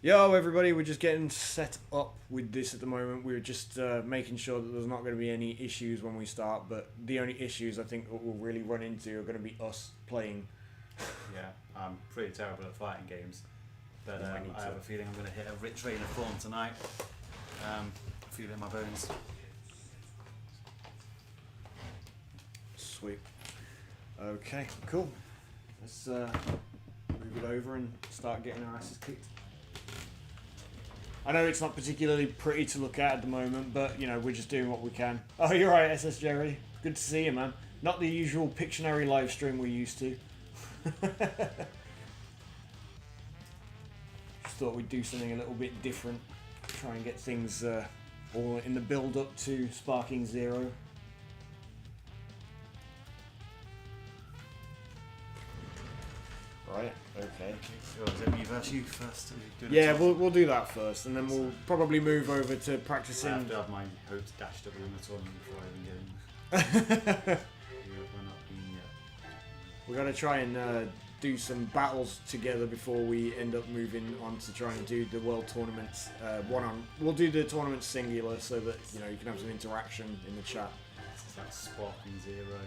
Yo, everybody, we're just getting set up with this at the moment. We're just making sure that there's not going to be any issues when we start, but the only issues I think that we'll really run into are going to be us playing. Yeah, I'm pretty terrible at fighting games, but I I need have to. a feeling I'm going to hit a rich vein of form tonight. I feel it in my bones. Sweet. Okay, cool. Let's move it over and start getting our asses kicked. I know it's not particularly pretty to look at the moment, but, you know, we're just doing what we can. Oh, you're right, SS Jerry. Good to see you, man. Not the usual Pictionary live stream we're used to. Just thought we'd do something a little bit different. Try and get things all in the build-up to Sparking Zero. Right, okay. So is it me versus you first? Yeah, we'll do that first, and then we'll probably move over to practicing. I have to have my hopes dashed up in the tournament before I even get in. We're not in yet. We're going to try and do some battles together before we end up moving on to trying to do the world tournaments We'll do the tournament singular so that you know you can have some interaction in the chat. It's like Sparking Zero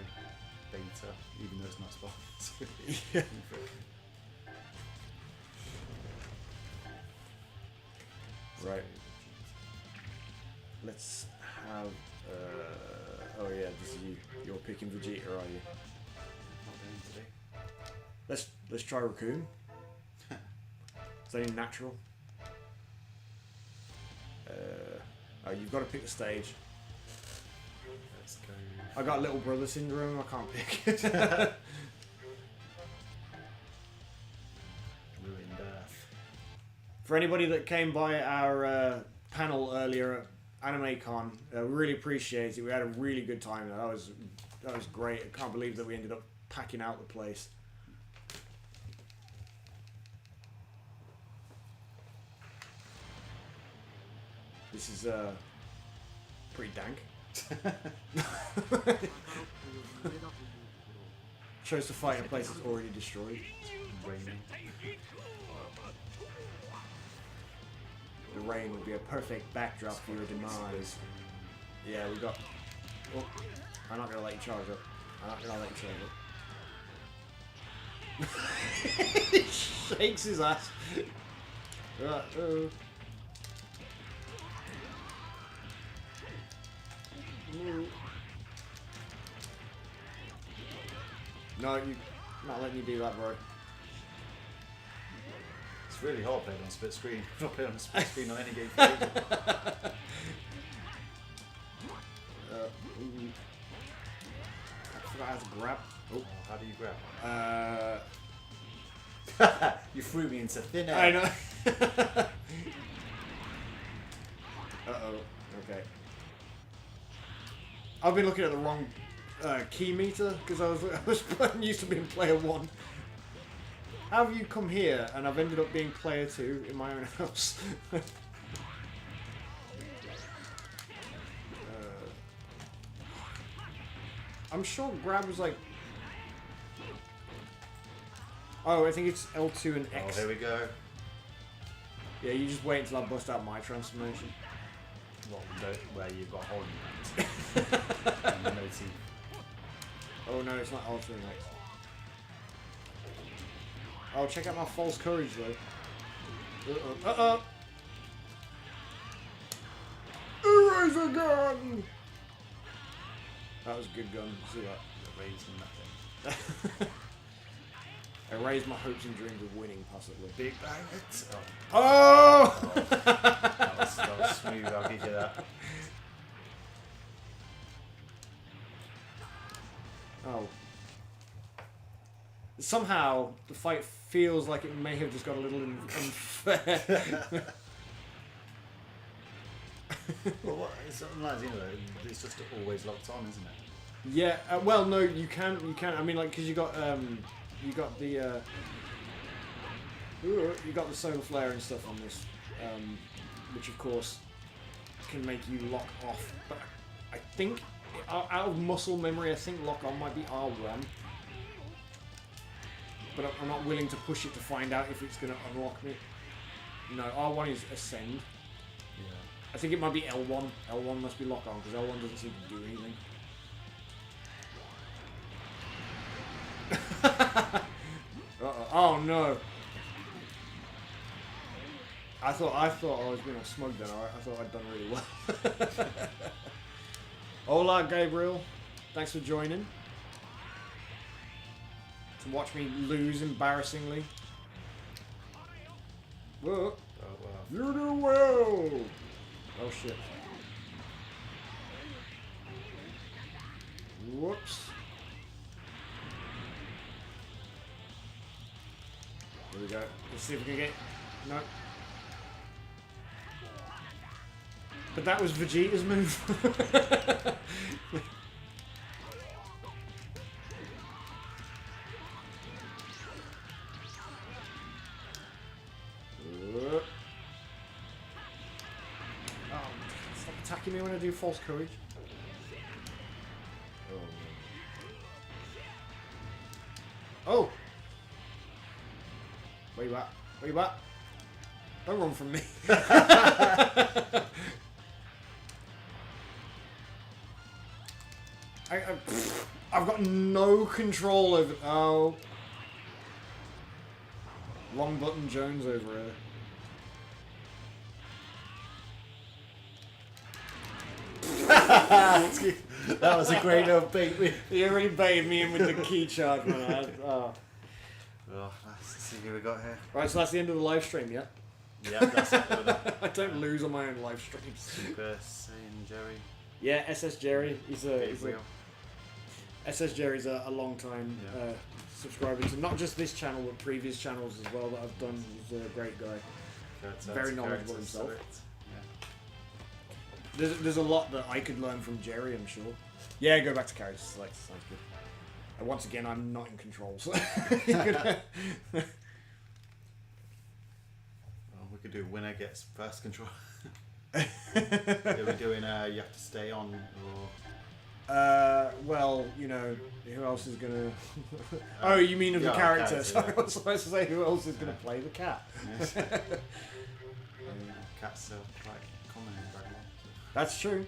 beta, even though it's not Sparking Zero. Yeah. Right. Let's have. Oh yeah, this is you. You're picking Vegeta, are you? Not going today. Let's try Raccoon. Is that only natural? Oh, you've got to pick the stage. Let's go. I got little brother syndrome. I can't pick. Ruined Earth. For anybody that came by our panel earlier at AnimeCon, we really appreciate it. We had a really good time. That was great. I can't believe that we ended up packing out the place. This is pretty dank. Chose to fight in a place that's already destroyed. Raining. The rain would be a perfect backdrop for your demise. Yeah, we got. Oh, I'm not gonna let you charge up. I'm not gonna let you charge up. He shakes his ass. Right, No, I'm not letting you do that, bro. It's really hard playing on split screen. I've not played on a split screen on any game. Ooh. I forgot how to grab. Oh. How do you grab? You threw me into thin air. I know. Uh-oh. Okay. I've been looking at the wrong key meter because I was used to being player 1. How have you come here and I've ended up being player 2 in my own house? I'm sure grab was like. Oh, I think it's L2 and X. Oh, here we go. Yeah, you just wait until I bust out my transformation. Well, where you've got hold in that. And no teeth. Oh no, it's not L2 and X. Oh, check out my false courage though. Uh-oh. Eraser gun! That was a good gun. See that? Raising nothing. I raised my hopes and dreams of winning, possibly. Big bang it. Oh! That was smooth, I'll give you that. Oh. Somehow, the fight feels like it may have just got a little unfair. Well, what? It's like, you know, it's just always locked on, isn't it? Yeah, well, no, you can. I mean, like, because you got the you got the solar flare and stuff on this, which of course can make you lock off. But I think, out of muscle memory, I think lock on might be R1. But I'm not willing to push it to find out if it's going to unlock me. No, R1 is ascend. Yeah. I think it might be L1. L1 must be lock on because L1 doesn't seem to do anything. Uh-oh. Oh no! I thought I was being all smug then. I thought I'd done really well. Hola, Gabriel. Thanks for joining. To watch me lose embarrassingly. Whoa! Oh wow. You do well. Oh shit. Whoops. Here we go. Let's see if we can get... No. But that was Vegeta's move. Oh, stop attacking me when I do false courage. Oh! Where you at? Where you at? Don't run from me. I've got no control over... Oh. Long button Jones over here. That was a great enough bait. You already baited me in with the key charge, man. Oh. Oh, let's see who we got here. Right, so that's the end of the live stream, yeah? Yeah, that's it. I don't lose on my own live streams. Super Saiyan Jerry. Yeah, SS Jerry. He's a Gabriel. SS Jerry's a long time Yeah. subscriber to not just this channel but previous channels as well that I've done. He's a great guy. Very knowledgeable himself. Yeah. There's a lot that I could learn from Jerry, I'm sure. Yeah, go back to character select. Sounds good. And once again, I'm not in control, so Well, we could do winner gets first control. Are we doing you have to stay on or? well, you know, who else is gonna? Oh, you mean of the character? character, Sorry, yeah. I was supposed to say who else is gonna play the cat. Yes. Cats are quite common in Dragon Ball. That's true.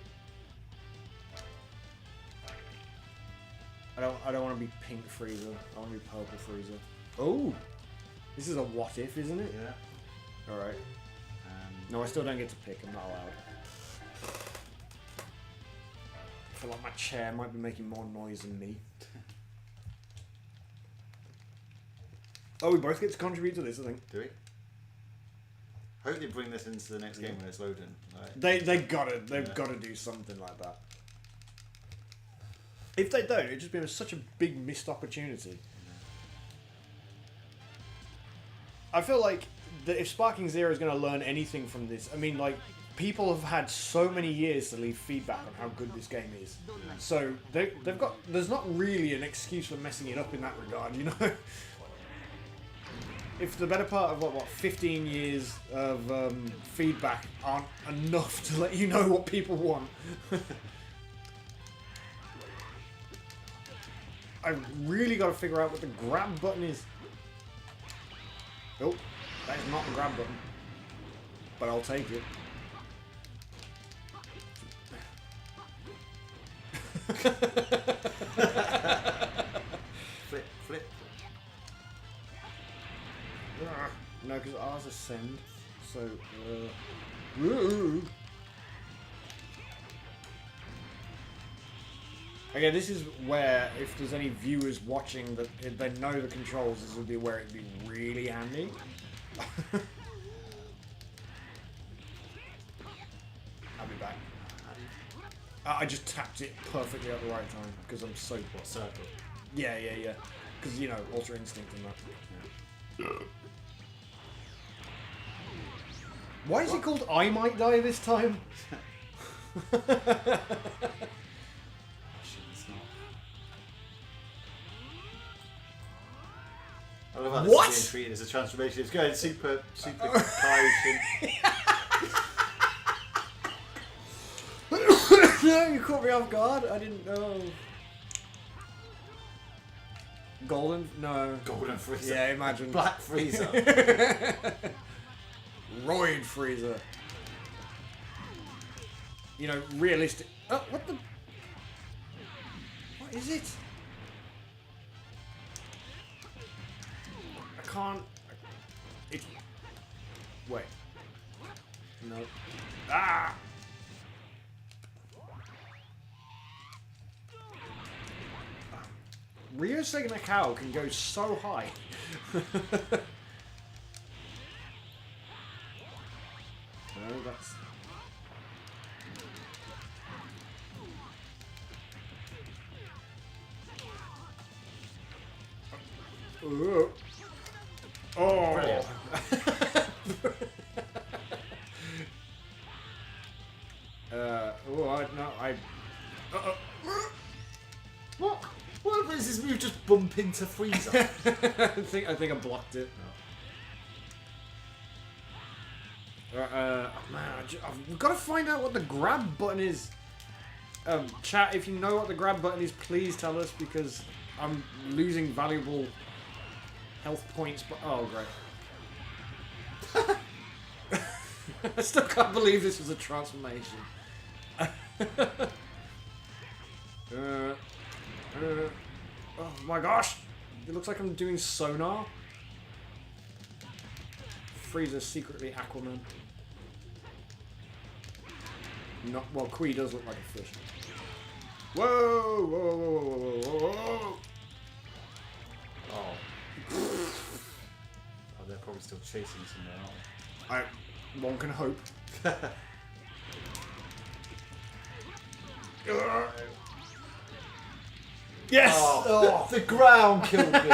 I don't want to be pink Frieza. I want to be purple Frieza. Oh, this is a what if, isn't it? Yeah. All right. No, I still don't get to pick. I'm not allowed. I feel like my chair might be making more noise than me. Oh, we both get to contribute to this, I think. Do we? Hope they bring this into the next game when it's loading. Like, They've got to do something like that. If they don't, it'd just be such a big missed opportunity. I feel like that if Sparking Zero is going to learn anything from this, I mean, like, people have had so many years to leave feedback on how good this game is. So they've got, there's not really an excuse for messing it up in that regard, you know. If the better part of what 15 years of feedback aren't enough to let you know what people want. I've really got to figure out what the grab button is. Oh, that is not the grab button. But I'll take it. flip, flip. No, because ours ascend. So, woo. Okay, this is where, if there's any viewers watching that if they know the controls, this would be where it'd be really handy. I'll be back. I just tapped it perfectly at the right time because I'm so What circle? Yeah. Because, you know, Ultra Instinct and that. Yeah. Why is it called I Might Die this time? I love how What? this is being treated as a transformation. It's good. Super Kaijin. No, you caught me off guard. I didn't know. Golden? No. Golden Freezer. Yeah, imagine. Black Freezer. Royal Frieza. You know, realistic. Oh, what the? What is it? I can't. It. Wait. No. Ah! Ryosei Nakao can go so high. No, that's... Oh! Brilliant. What? What is this move? Just bump into Frieza? I think I blocked it. Man, I've got to find out what the grab button is. Chat, if you know what the grab button is, please tell us, because I'm losing valuable health points. But oh, great! I still can't believe this was a transformation. Oh my gosh! It looks like I'm doing sonar. Frieza's secretly Aquaman. Not well. Kui does look like a fish. Whoa! Whoa! Whoa! Whoa! Whoa! Whoa! Oh. Oh, they're probably still chasing somewhere, aren't One can hope. Yes! Oh, the ground killed me.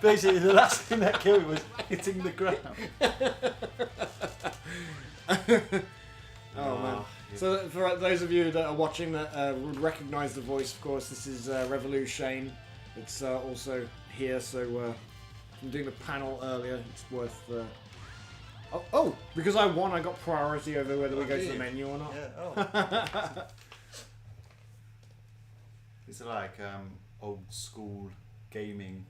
Basically, the last thing that killed me was hitting the ground. Oh man. So for those of you that are watching that would recognise the voice, of course, this is Revolution. It's also here, so I'm doing the panel earlier. It's worth... Oh, because I won, I got priority over whether we go to the menu or not. Yeah, oh. It's like old school gaming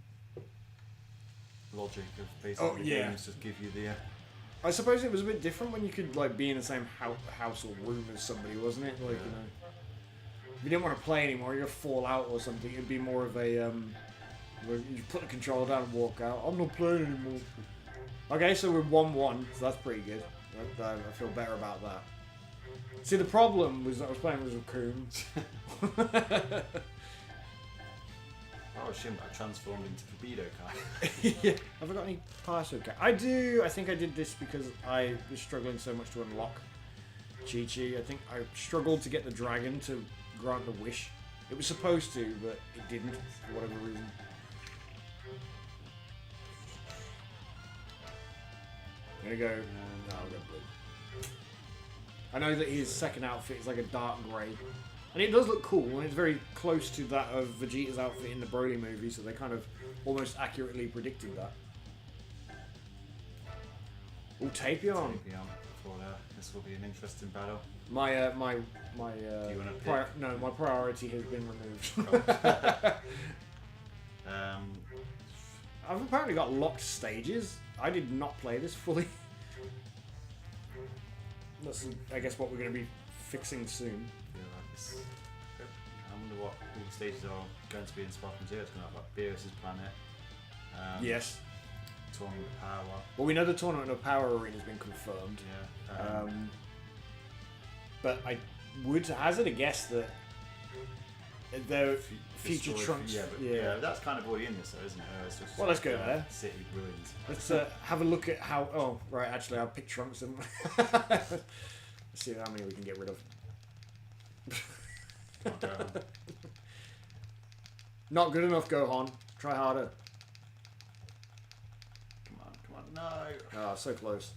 logic of basically the games just give you the... I suppose it was a bit different when you could like be in the same house or room as somebody, wasn't it? Like, you know, if you didn't want to play anymore, you'd fall out or something. It'd be more of a where you put the controller down and walk out. I'm not playing anymore. Okay, so we're 1-1, so that's pretty good. I feel better about that. See, the problem was that I was playing with Raccoon. Oh shit, I transformed into the Budokai. Yeah. Have I got any password? I do. I think I did this because I was struggling so much to unlock Chi-Chi. I think I struggled to get the dragon to grant the wish. It was supposed to, but it didn't for whatever reason. I'm gonna go. No, I'll go blue. I know that his second outfit is like a dark grey. And it does look cool, and it's very close to that of Vegeta's outfit in the Broly movie, so they kind of almost accurately predicted that. Oh, Tapion. This will be an interesting battle. My Do you want to no, my priority has been removed. I've apparently got locked stages. I did not play this fully. That's, I guess, what we're going to be fixing soon. I wonder what all the stages are going to be in Spartan Zero. It's going to have like Beerus' planet. Yes. Tournament of Power. Well, we know the Tournament of Power arena has been confirmed. Yeah. But I would hazard a guess that the future Trunks. Yeah, that's kind of already in this, though, isn't it? It's just well, let's go there. City ruins. Let's have a look at how. Oh, right. Actually, I'll pick Trunks and let's see how many we can get rid of. Not good enough, Gohan. Try harder. Come on, no. Oh, so close.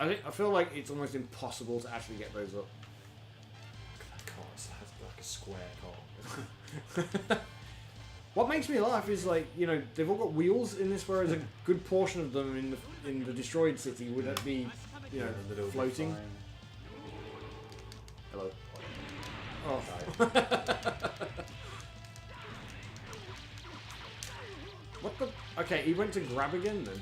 I feel like it's almost impossible to actually get those up. That car is like a square car. What makes me laugh is, like, you know, they've all got wheels in this, whereas a good portion of them in the destroyed city would be, you know, floating. Hello. Oh. What the? Okay, he went to grab again then.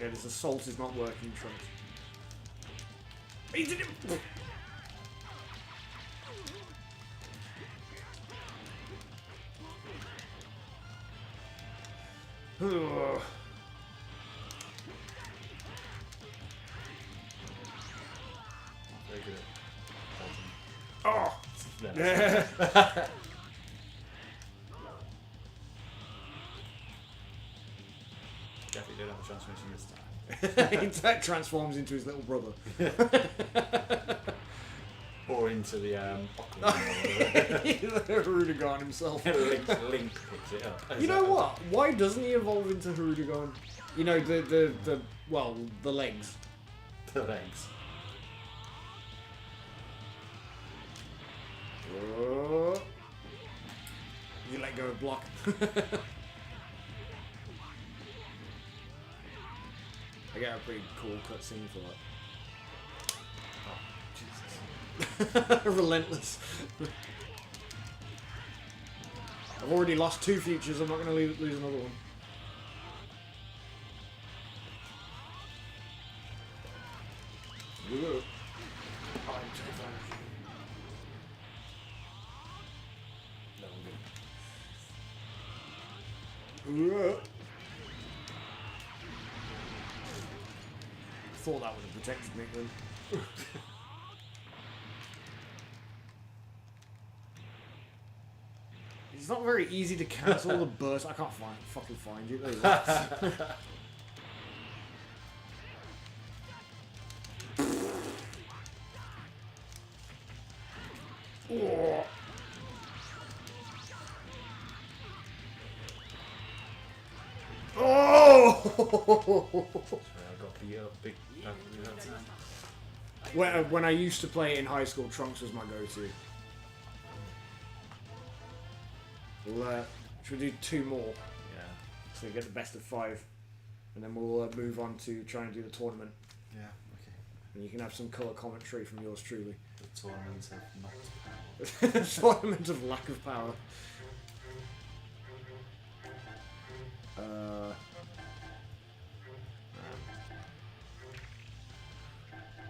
Okay, this assault is not working, Trunks. Eating him! Ugh. Very good. Oh! No, definitely don't have a transmission this time. He transforms into his little brother. Or into the Hirudegarn himself. Link picks it up. You know what? Why doesn't he evolve into Hirudegarn? You know, the legs. The legs. Oh. You let go of block. I got a pretty cool cutscene for that. Oh, Jesus. Relentless. I've already lost 2 futures, I'm not going to lose another one. Ugh. Ugh. Thought that would have protected me then. It's not very easy to cancel the burst. I can't fucking find it. There you go. Oh. Oh! I got beat up big that time. When I used to play it in high school, Trunks was my go-to. Should we do 2 more? Yeah. So we get the best of 5. And then we'll move on to trying to do the tournament. Yeah, okay. And you can have some colour commentary from yours truly. The tournaments have not power. Tournament of lack of power.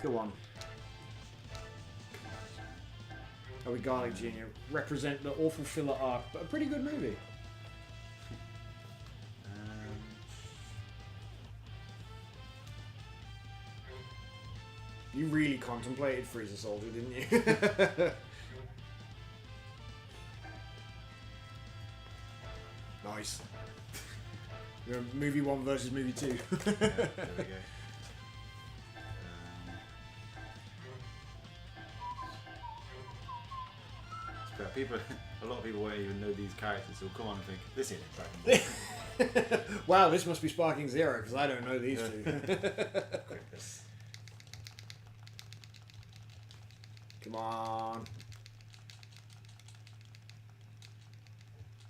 Go on. Oh, we Garlic Jr. represent the awful filler arc, but a pretty good movie. You really contemplated Freezer Soldier, didn't you? Nice. Movie 1 versus movie 2. Yeah, there we go. A lot of people won't even know these characters, so come on and think, this isn't Dragon Ball. Wow, this must be Sparking Zero, because I don't know these two. Quickness. Come on.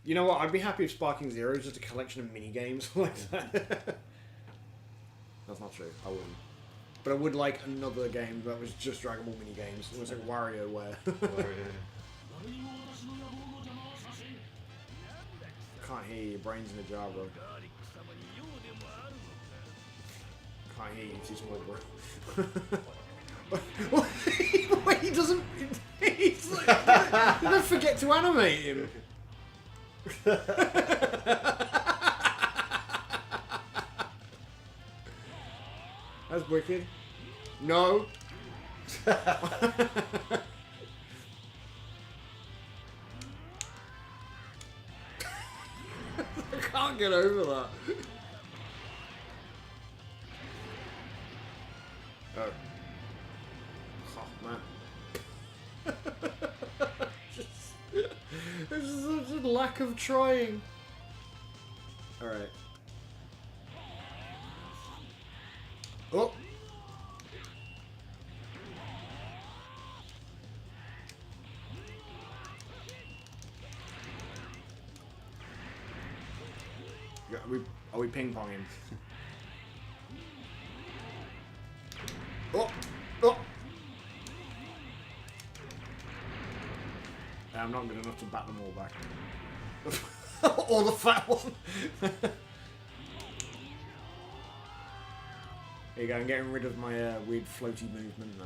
You know what? I'd be happy if Sparking Zero was just a collection of mini games like that. That's not true. I wouldn't. But I would like another game that was just Dragon Ball mini games. It was like WarioWare. Can't hear you. Your brain's in a jar, bro. Can't hear you. Too small, bro. Wait, he doesn't. He's like, don't forget to animate him. That's wicked. No. I can't get over that. Oh. Oh, man. There's such a lack of trying. Alright. Oh! Are we ping-ponging? Oh! Oh! I'm not good enough to bat them all back. Or the fat one! There you go, I'm getting rid of my weird floaty movement now.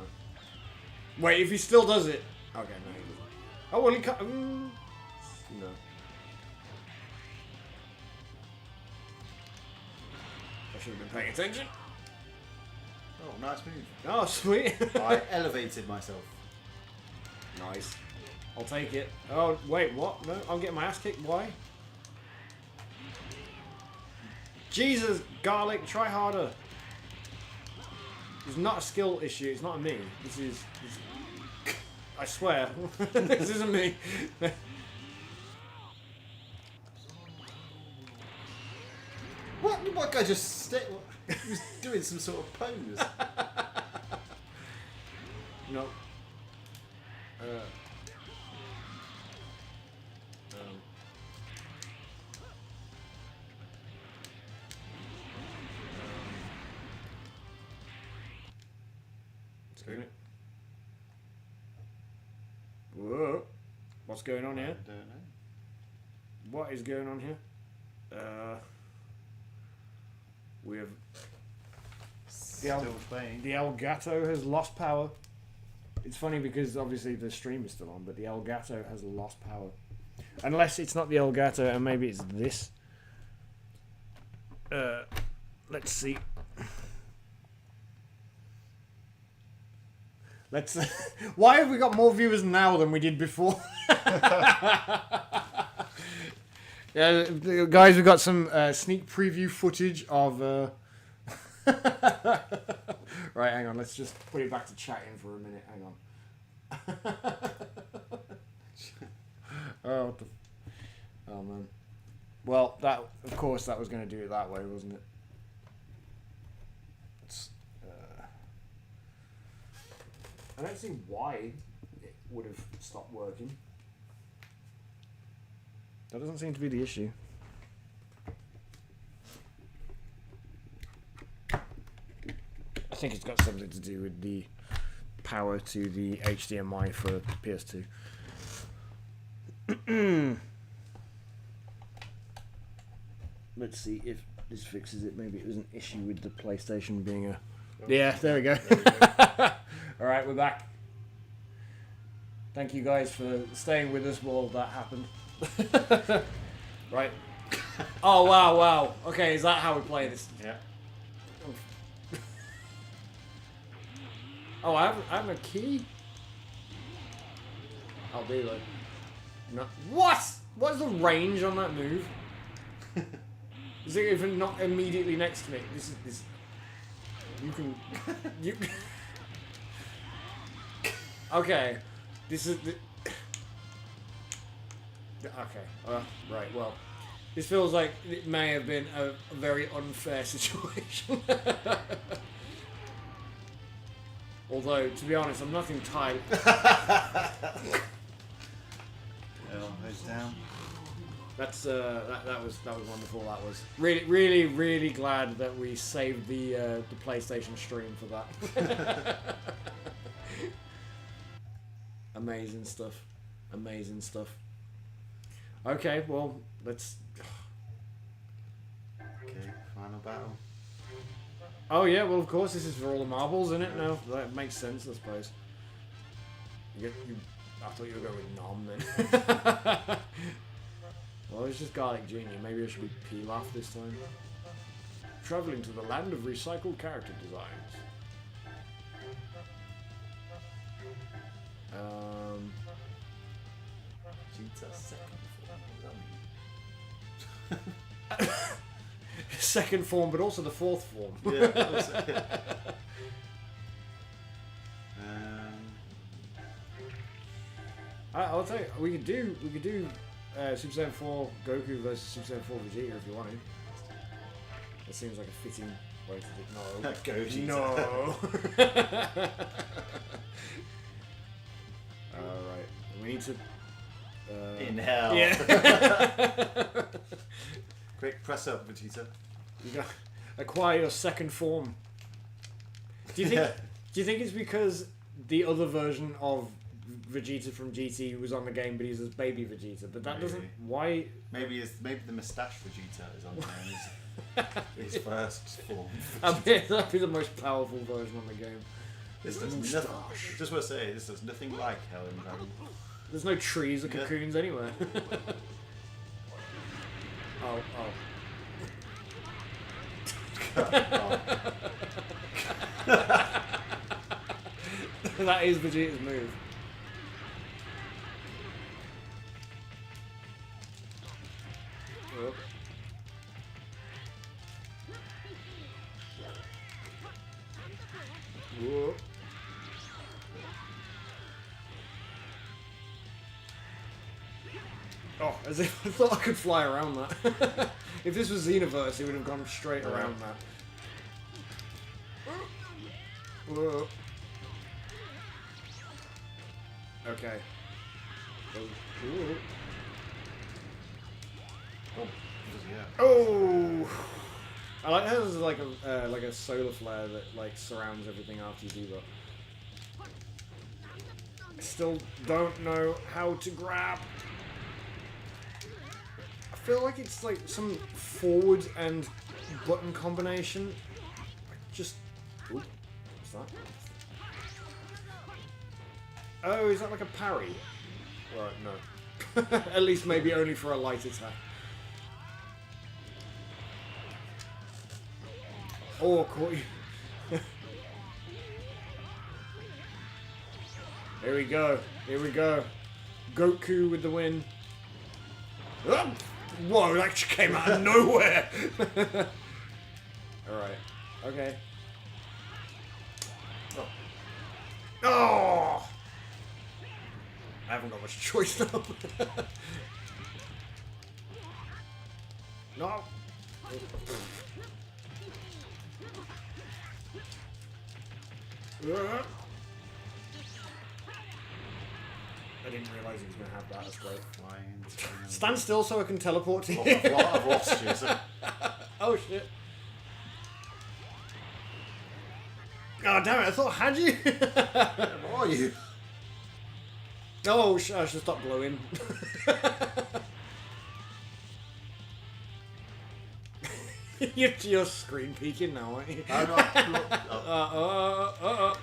Wait, if he still does it... Okay, no, he doesn't. Oh, well, he can't... no. I should have been paying attention. Oh, nice move. Oh, sweet. I elevated myself. Nice. I'll take it. Oh, wait, what? No, I'm getting my ass kicked. Why? Jesus, Garlic, try harder. It's not a skill issue. It's not a me. This is I swear. This isn't me. What guy just he was doing some sort of pose. No. Whoa. What's going on here? I don't know. What is going on here? We have Still playing. the Elgato has lost power. It's funny because obviously the stream is still on, but the Elgato has lost power. Unless it's not the Elgato and maybe it's this. Let's see. Let's. Why have we got more viewers now than we did before? Yeah, guys, we've got some sneak preview footage of. Right, hang on. Let's just put it back to chatting for a minute. Hang on. Oh, oh man. Well, that of course that was going to do it that way, wasn't it? I don't see why it would have stopped working. That doesn't seem to be the issue. I think it's got something to do with the power to the HDMI for PS2. Let's see if this fixes it. Maybe it was an issue with the PlayStation being a... Yeah, there we go. Alright, we're back. Thank you guys for staying with us while that happened. Right. Oh, wow, wow. Okay, is that how we play this? Yeah. Oh, I have a key? I'll be like... No. What? What is the range on that move? Is it even not immediately next to me? This is... You can... You... Okay. This is... Okay. Right, well. This feels like it may have been a very unfair situation. Although, to be honest, I'm nothing tight. Heads down. That's that was wonderful. That was really glad that we saved the PlayStation stream for that. Amazing stuff. Amazing stuff. Okay, well, let's... Okay, final battle. Oh yeah, well of course this is for all the marbles, isn't it? No, that makes sense, I suppose. I thought you were going with Nom then. Well, it's just Garlic Jr. Maybe I should be Pilaf this time. Traveling to the land of recycled character designs. Cheetah second form. Second form, but also the fourth form. Yeah. I'll tell you, we could do Super Saiyan 4 Goku versus Super Saiyan 4 Vegeta if you wanted. That seems like a fitting way to do it. No. Gogeta. No. Alright. We need to... In hell. Yeah. Quick, press up, Vegeta. You got acquire your second form. Do you think it's because the other version of Vegeta from GT was on the game, but he's as baby Vegeta. But that doesn't. Why? Maybe the moustache Vegeta is on there. His first form. That'd be the most powerful version on the game. This does nothing. Just want to say, this does nothing like Hell in Dragon. There's no trees or cocoons anywhere. Oh. That is Vegeta's move. Oh. Whoa. Oh, as if I thought I could fly around that. If this was Xenoverse, it would have gone straight around that. Whoa. Okay. Ooh. Oh! I like how there's like a solar flare that like surrounds everything after you do that. I still don't know how to grab. I feel like it's like some forward and button combination. Just. Ooh, what's that? Oh, is that like a parry? Right, no. At least maybe only for a light attack. Oh, caught you. Here we go. Here we go. Goku with the win. Oh, whoa, that just came out of nowhere. Alright. Okay. Oh. Oh! I haven't got much choice now. No. I didn't realise he was going to have that. That's great. Stand still so I can teleport to you. I've lost you. So. Oh shit. Oh damn it, I thought I had you. Where are you? Oh, I should stop glowing. You're screen peeking now, aren't you? I'm not. Oh.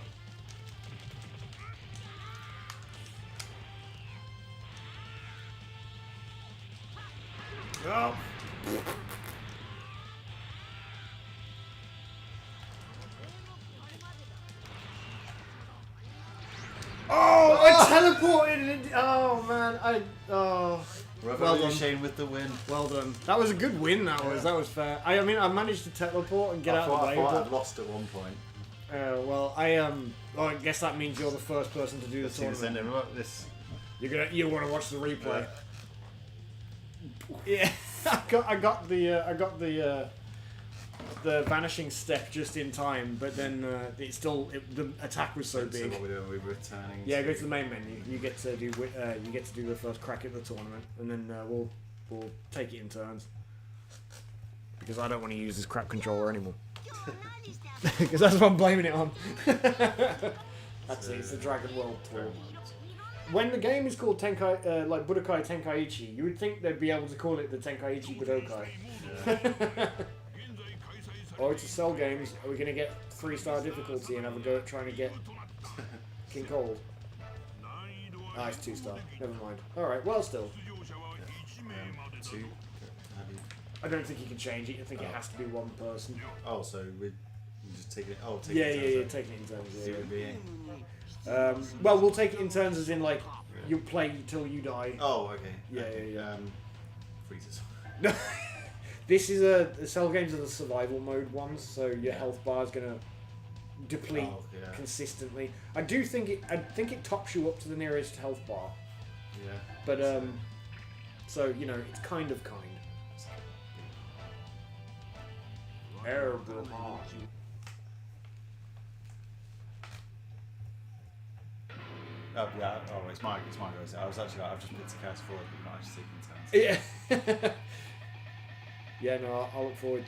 Oh, I teleported! Oh man, well done. Shane with the win. Well done. That was a good win. That was fair. I mean, I managed to teleport and get out of the way. I thought I'd lost at one point. Well, I guess that means you're the first person to do the tournament. This. You want to watch the replay? Yeah, I got the vanishing step just in time, but then the attack was so big. So what we're doing, we're returning. Yeah, go to the main menu. You get to do the first crack at the tournament, and then we'll take it in turns. Because I don't want to use this crap controller anymore. Because that's what I'm blaming it on. That's it. It's the Dragon World Tour. When the game is called like Budokai Tenkaichi, you would think they'd be able to call it the Tenkaichi Budokai. Yeah. Or to sell games, are we going to get 3-star difficulty and have a go at trying to get King Cold? Ah, it's 2-star. Never mind. Alright, well still. Two. I don't think you can change it. I think it has to be one person. Oh, so we're just taking it. Oh, taking it in turns. Yeah. Well, we'll take it in turns as in like you play till you die. Oh, okay. Yeah. Freezes. This is the cell games are the survival mode ones, so your health bar is gonna deplete consistently. I think it tops you up to the nearest health bar. Yeah. But so you know it's kind. Oh yeah. Oh, it's my go. I was actually I've just picked a cast forward, but not actually taking turns. Yeah. Yeah. No, I look forward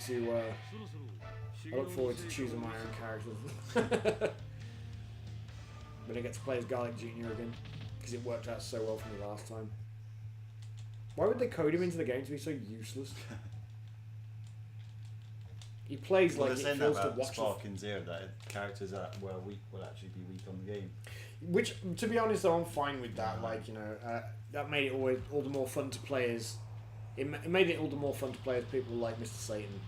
to choosing my own characters. When I get to play as Garlic Jr. again. because it worked out so well for me last time. Why would they code him into the game to be so useless? He plays Well, like they're it saying that feels to about watch. Spark and Zero, that characters that were weak will actually be weak on the game. Which, to be honest, though, I'm fine with that. Like, you know, that made it all the more fun to play as. It made it all the more fun to play as people like Mr. Satan.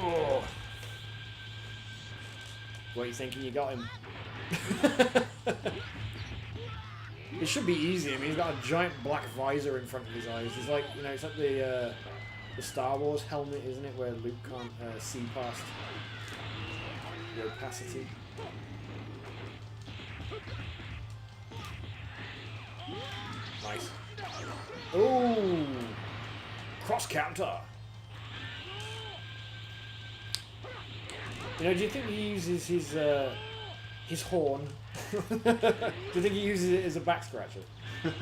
Oh. What are you thinking? You got him. It should be easy. I mean, he's got a giant black visor in front of his eyes. It's like, you know, it's like the Star Wars helmet, isn't it, where Luke can't see past the opacity. Nice. Ooh, cross counter. You know, do you think he uses his horn? Do you think he uses it as a back scratcher? Yeah.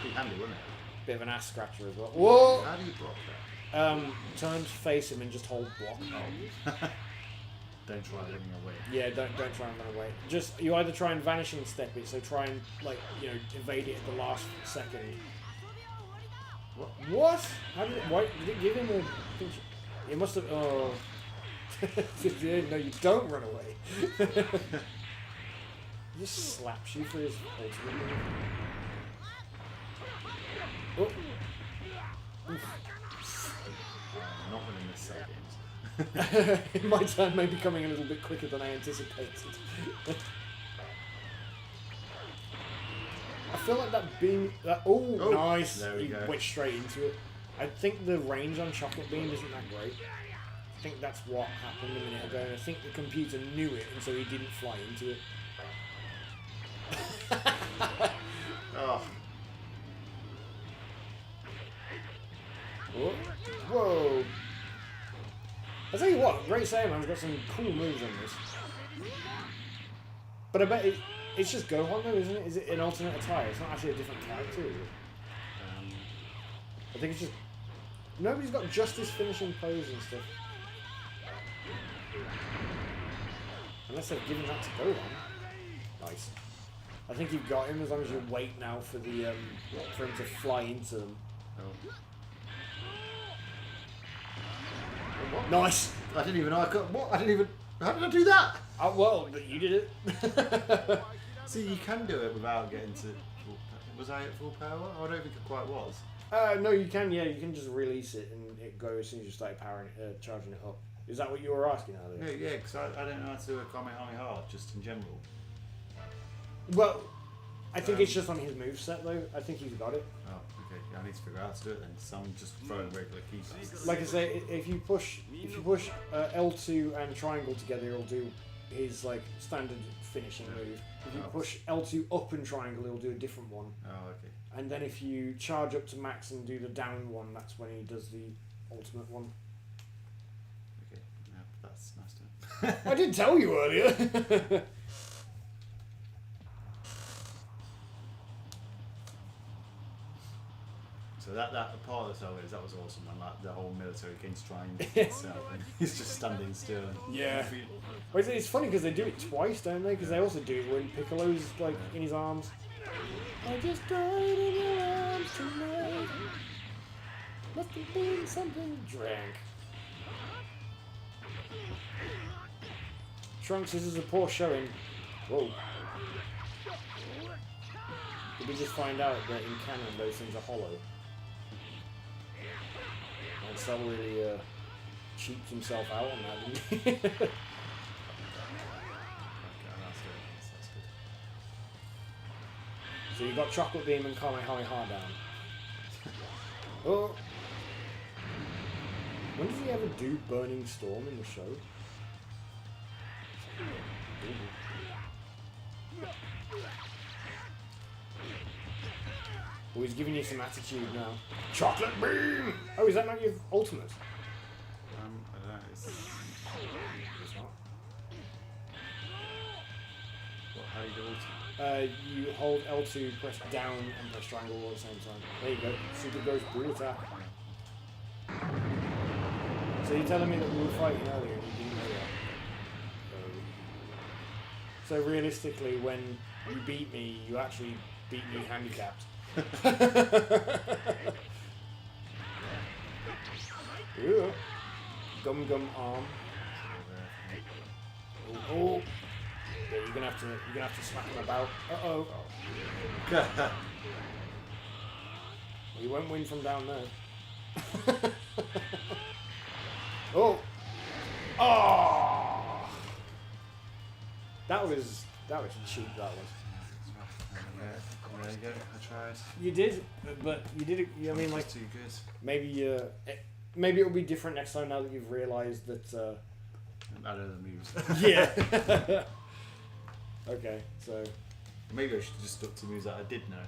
Be handy, wouldn't it? Bit of an ass scratcher as well. Whoa! How do you block that? Turn to face him and just hold block. Oh. Don't try running away. Yeah, don't try and run away. Just you either try and vanishing step it, so try and like evade it at the last second. What? What? How did it? Why did it give him a? It must have. Oh. No, you don't run away. He just slaps you for his ultimate move. Oh. Not winning this set games. My turn may be coming a little bit quicker than I anticipated. I feel like that beam... oh, nice! There we go. Went straight into it. I think the range on Chocolate Beam isn't that great. I think that's what happened a minute ago, and I think the computer knew it, and so he didn't fly into it. Oh. Whoa! I tell you what, Great Saiyaman's got some cool moves on this. But I bet it's just Gohan though, isn't it? Is it an alternate attire? It's not actually a different character, is it? I think it's just... Nobody's got just his finishing pose and stuff. Unless they've given that to Gohan. Nice. I think you've got him as long as you wait now for the for him to fly into them. Oh. Nice! I didn't even know I could... What? I didn't even... How did I do that? Well, you did it. See, you can do it without getting to full power. Was I at full power? I don't think it quite was. No, you can. Yeah, you can just release it and it goes as soon as you start charging it up. Is that what you were asking earlier? Yeah, because I don't know how to do a Kamehameha, just in general. Well, I think it's just on his moveset though. I think he's got it. Oh, okay. Yeah, I need to figure out how to do it then. So I'm just throwing regular keys. Like I say, if you push L2 and triangle together, it'll do his like standard finishing move. If you push L2 up and triangle, it'll do a different one. Oh, okay. And then if you charge up to max and do the down one, that's when he does the ultimate one. Okay, yeah, that's nice to know. I did tell you earlier. So that part of the show that was awesome, and like the whole military king's trying itself, and he's just standing still. Yeah. Well, it's funny because they do it twice, don't they? Because they also do it when Piccolo's like in his arms. I just died in your arms tonight. Must have been something you drank. Trunks, this is a poor showing. Whoa. Did we just find out that in canon those things are hollow? And Cell really cheaped himself out on that, didn't he? Okay, that's good. So you got Chocolate Beam and Kamehameha down. Oh! When does he ever do Burning Storm in the show? Oh, he's giving you some attitude now. Chocolate Beam! Oh, is that not your ultimate? I don't know. How do you do ulti? You hold L2, press down, and press triangle all at the same time. There you go. Super Ghost Blue attack. So you're telling me that we were fighting earlier and you didn't know that? So realistically, when you beat me, you actually beat me handicapped. Ooh. Gum Gum Arm. Oh. Yeah, you're gonna have to smack him about. Uh-oh. You won't win from down there. Oh! Oh! That was cheap. That was. There you go. I tried. You did, but you did. I mean, like, too good. maybe it'll be different next time now that you've realised that. I don't know the moves. Yeah. Okay, so. Maybe I should have just stuck to moves that I did know.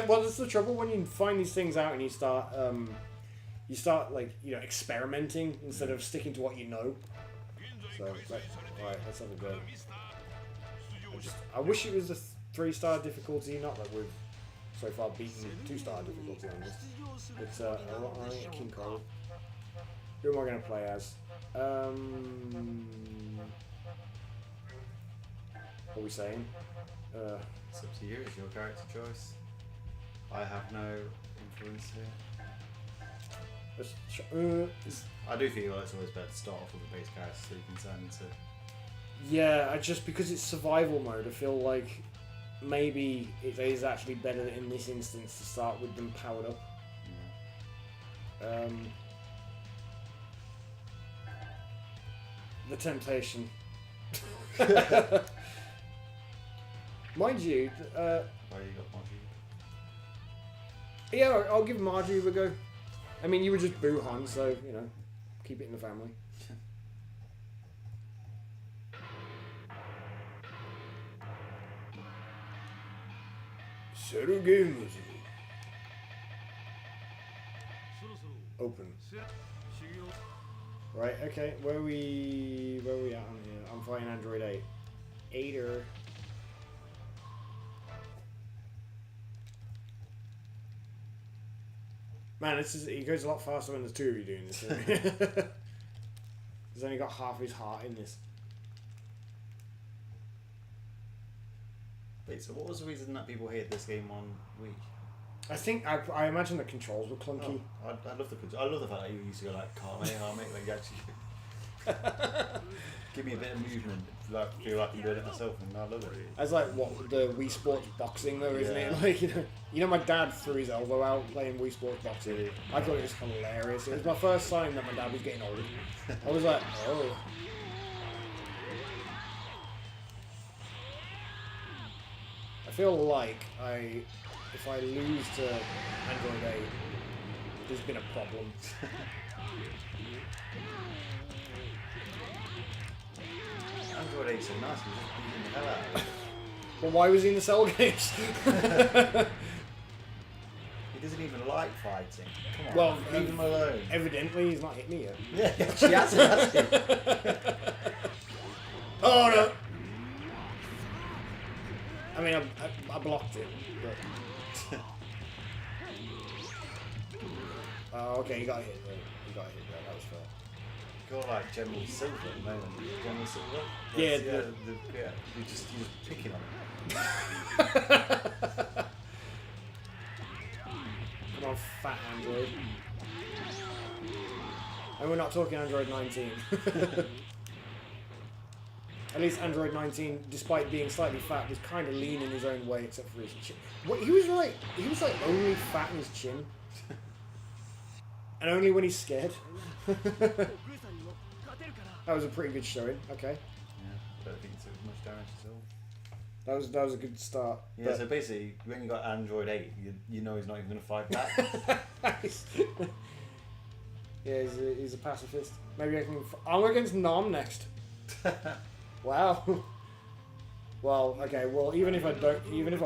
Well, that's the trouble when you find these things out and you start like, you know, experimenting instead of sticking to what you know. So, right, let's have a go. I wish it was a 3-star difficulty, not that we've so far beaten 2-star difficulty on this. But alright, King Kong. Who am I going to play as? What are we saying? It's up to you. It's your character choice. I have no influence here. I do feel like it's always better to start off with a base character so you can turn into. Yeah, just because it's survival mode, I feel like maybe it is actually better in this instance to start with them powered up. Yeah. The temptation. Mind you, Why you got Margie? Yeah, I'll give Margie a go. I mean, you were just Buhan, so, you know, keep it in the family. Open. Right, okay, where are we at on here? I'm fighting Android 8. 8er. Man, it goes a lot faster when there's two of you doing this. He's only got half his heart in this. Wait, so what was the reason that people hated this game on Wii? I think I imagine the controls were clunky. Oh, I love the controls. I love the fact that you used to go like Kame, like you actually give me a bit of movement, like feel like I'm doing it myself, and I love it. That's like what the Wii Sports boxing though, isn't it? Like, you know, my dad threw his elbow out playing Wii Sports boxing. I thought it was hilarious. It was my first sign that my dad was getting old. I was like, oh. I feel like if I lose to Android 8, there's been a problem. Android 8's so nice, we're just beating the hell out of it. Well, why was he in the Cell games? He doesn't even like fighting. Come on, Well, leave him alone. Evidently, he's not hit me yet. Yeah, she hasn't. Oh no! I mean, I blocked it, but... Oh, okay, you got hit there. That was fair. You're like General Silver at the moment. General Silver? Yeah, you're just picking on it. Come on, fat Android. And we're not talking Android 19. At least Android 19, despite being slightly fat, was kind of lean in his own way, except for his chin. What, he was like only fat in his chin. And only when he's scared. That was a pretty good showing. Okay. Yeah, I don't think it took much damage at all. That was a good start. Yeah, so basically, when you got Android 8, you know he's not even going to fight back. Yeah, he's a pacifist. Maybe I can. I'm against Nom next. Wow. Well, okay. Well, even if I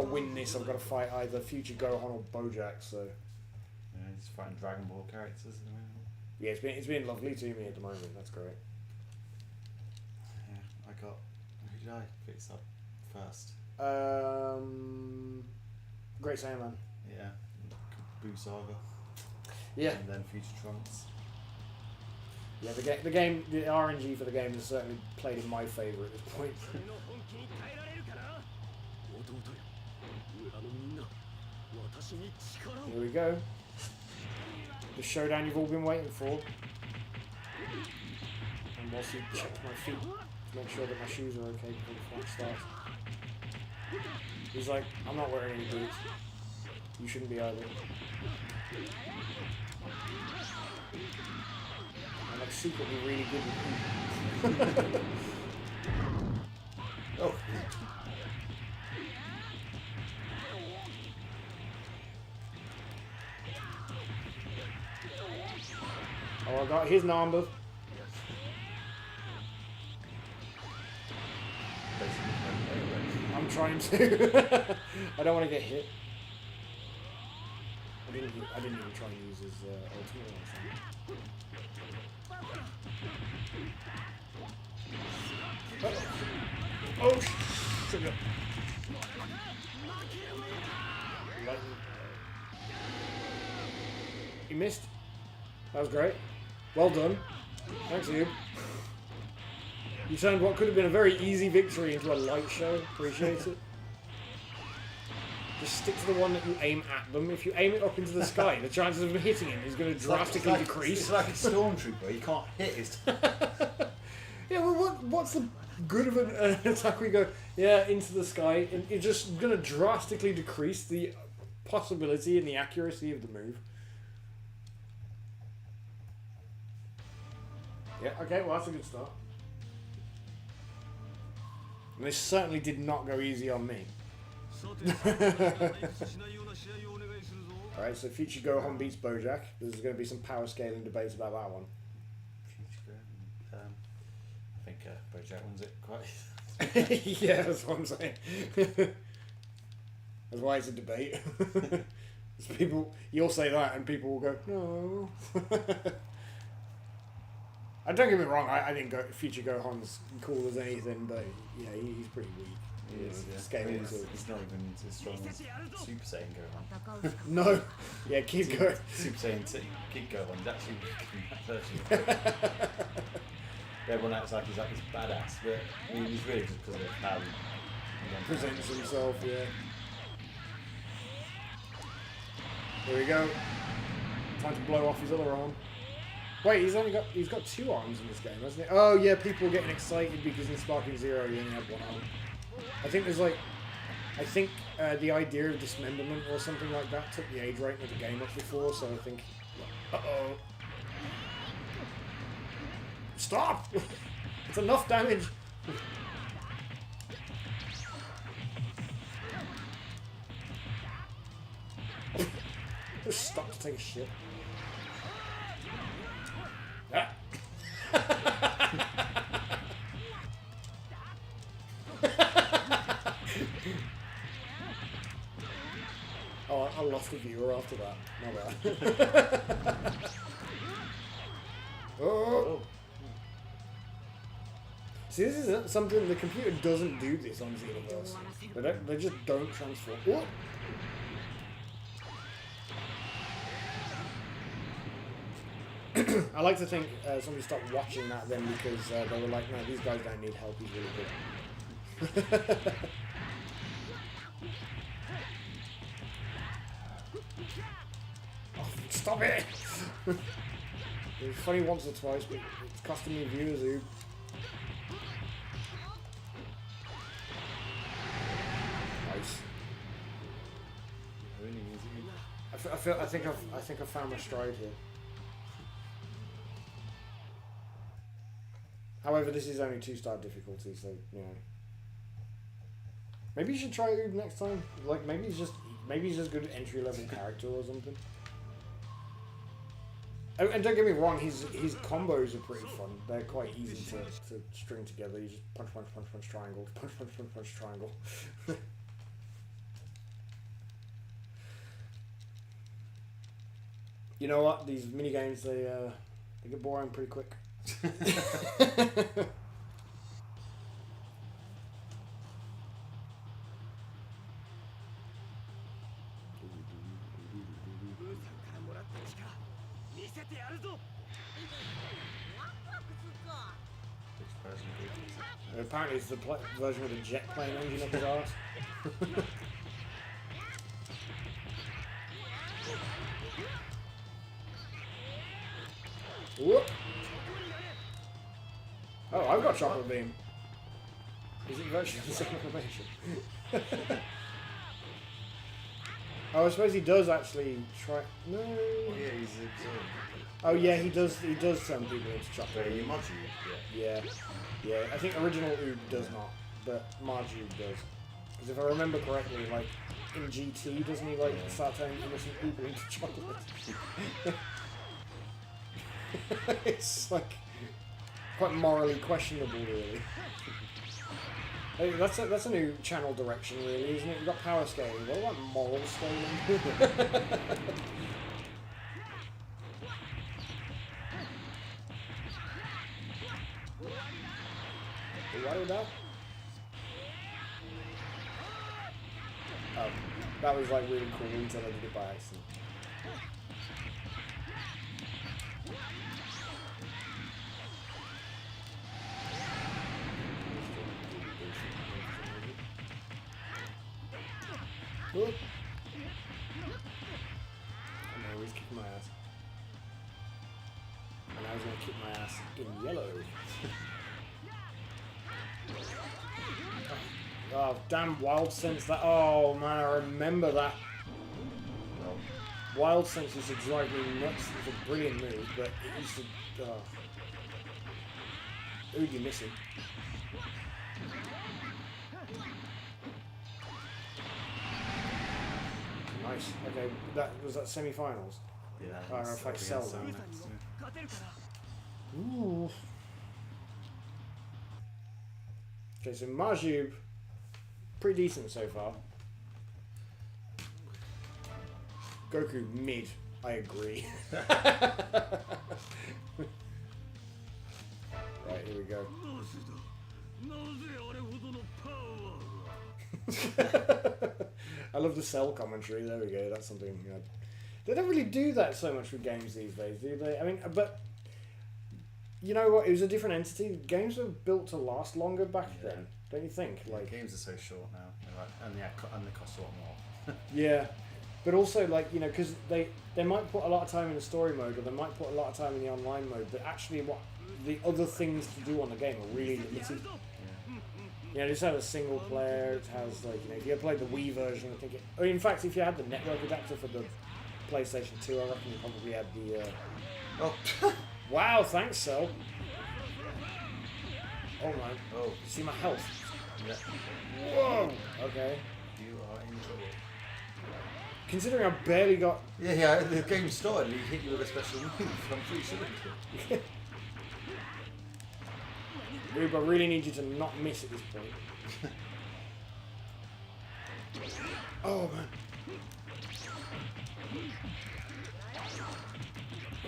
win this, I've got to fight either future Gohan or Bojack. So. Yeah, he's fighting Dragon Ball characters at the moment. Yeah, it's been lovely to me at the moment. That's great. Yeah, I got. Who did I fix up? first? Great Saiyaman. Yeah. Boo Saga. Yeah. And then Future Trunks. Yeah, the RNG for the game has certainly played in my favour at this point. Here we go. The showdown you've all been waiting for. And whilst he checks my feet to make sure that my shoes are okay before the fight starts. He's like, I'm not wearing any boots. You shouldn't be either. I'm like secretly really good with people. Oh. Oh, I got his number. I'm trying to. I don't want to get hit. I didn't even try and use his ultimate or something. Oh, sugar. You missed. That was great. Well done. Thanks, you. You turned what could have been a very easy victory into a light show. Appreciate it. Just stick to the one that you aim at them. If you aim it up into the sky, the chances of hitting him is going to drastically decrease. It's like a stormtrooper. You can't hit his. Yeah, well, what's the good of an attack where you go, yeah, into the sky, and it's just going to drastically decrease the possibility and the accuracy of the move. Yeah, okay, well, that's a good start. And this certainly did not go easy on me. Alright, so Future Gohan beats Bojack. There's going to be some power scaling debates about that one. I think Bojack wins it quite. Yeah, that's what I'm saying. That's why it's a debate. People, you'll say that and people will go, no. I don't get me wrong, I think Future Gohan's cool as anything, but yeah, he's pretty weak. He is, yeah. Scales He's not even as strong as Super Saiyan Gohan. No, yeah, keep going. Super Saiyan Kid Gohan is actually everyone acts like he's like this badass, but he's really just because of how he Presents himself, yeah. There we go. Time to blow off his other arm. Wait, he's got two arms in this game, hasn't he? Oh yeah, people are getting excited because in Sparking Zero he only had one arm. I think there's like, the idea of dismemberment or something like that took the age rating of the game up before, so I think, uh-oh. Stop! It's enough damage! Just stop to take a shit. Ah. Oh, I lost a viewer after that. My bad. Oh. See, this is something the computer doesn't do this on Xenoverse. They just don't transform. What? I like to think somebody stopped watching that then because they were like, no, these guys don't need help, he's really good. Oh, stop it! It was funny once or twice, but it's costing me viewers who... Nice. I think I've found my stride here. However, this is only 2-star difficulty, so you know. Maybe you should try Oob next time. Like maybe he's just good at entry-level character or something. Oh, and don't get me wrong, his combos are pretty fun. They're quite easy to string together. You just punch, punch, punch, punch, triangle, punch, punch, punch, punch, triangle. You know what? These mini games they get boring pretty quick. Which version do you Apparently it's the version with the jet plane engine up his arse. Whoop. Oh, I've got chocolate beam. Is it virtually the same animation? Oh, I suppose he does actually try. No. Yeah, he's absorbed. Oh yeah, he does. He does turn people into Wait, chocolate. you mod you? Yeah. Yeah. I think original Oob does not, but Marju does. Because if I remember correctly, like in GT, doesn't he like start turning innocent people into chocolate? It's like quite morally questionable, really. Hey, that's a new channel direction, really, isn't it? We've got power scaling. What about moral scaling? What was that? Oh, that was like really cool until I did it by accident. Good. And now he's kicking my ass. And I was going to kick my ass in yellow. Oh, damn Wild Sense that. Oh man, I remember that. Wild Sense used to drive me nuts. It's a brilliant move, but it used to. Ooh, you're missing. Nice. Okay, that was that semi-finals. Yeah. Oh, it's if I up sell against them. Sonax, yeah. Ooh. Okay, so Marjube, pretty decent so far. Goku mid, I agree. Right, here we go. I love the Cell commentary. There we go. That's something. You know, they don't really do that so much with games these days, do they? I mean, but you know what? It was a different entity. Games were built to last longer back then, don't you think? Like games are so short now, and they cost a lot more. yeah, but also like you know because they might put a lot of time in the story mode or they might put a lot of time in the online mode, but actually what the other things to do on the game are really limited. You know, this has a single player. It has like you know, if you had played the Wii version, I think it. Or in fact, if you had the network adapter for the PlayStation 2, I reckon you probably had the. Oh. Wow! Thanks, Cell. Oh man. Oh. You see my health? Yeah. Whoa. Okay. You are in trouble. Considering I barely got. Yeah. The game started and he hit you with a special move. I'm pretty sure. Rube, I really need you to not miss at this point. Oh man.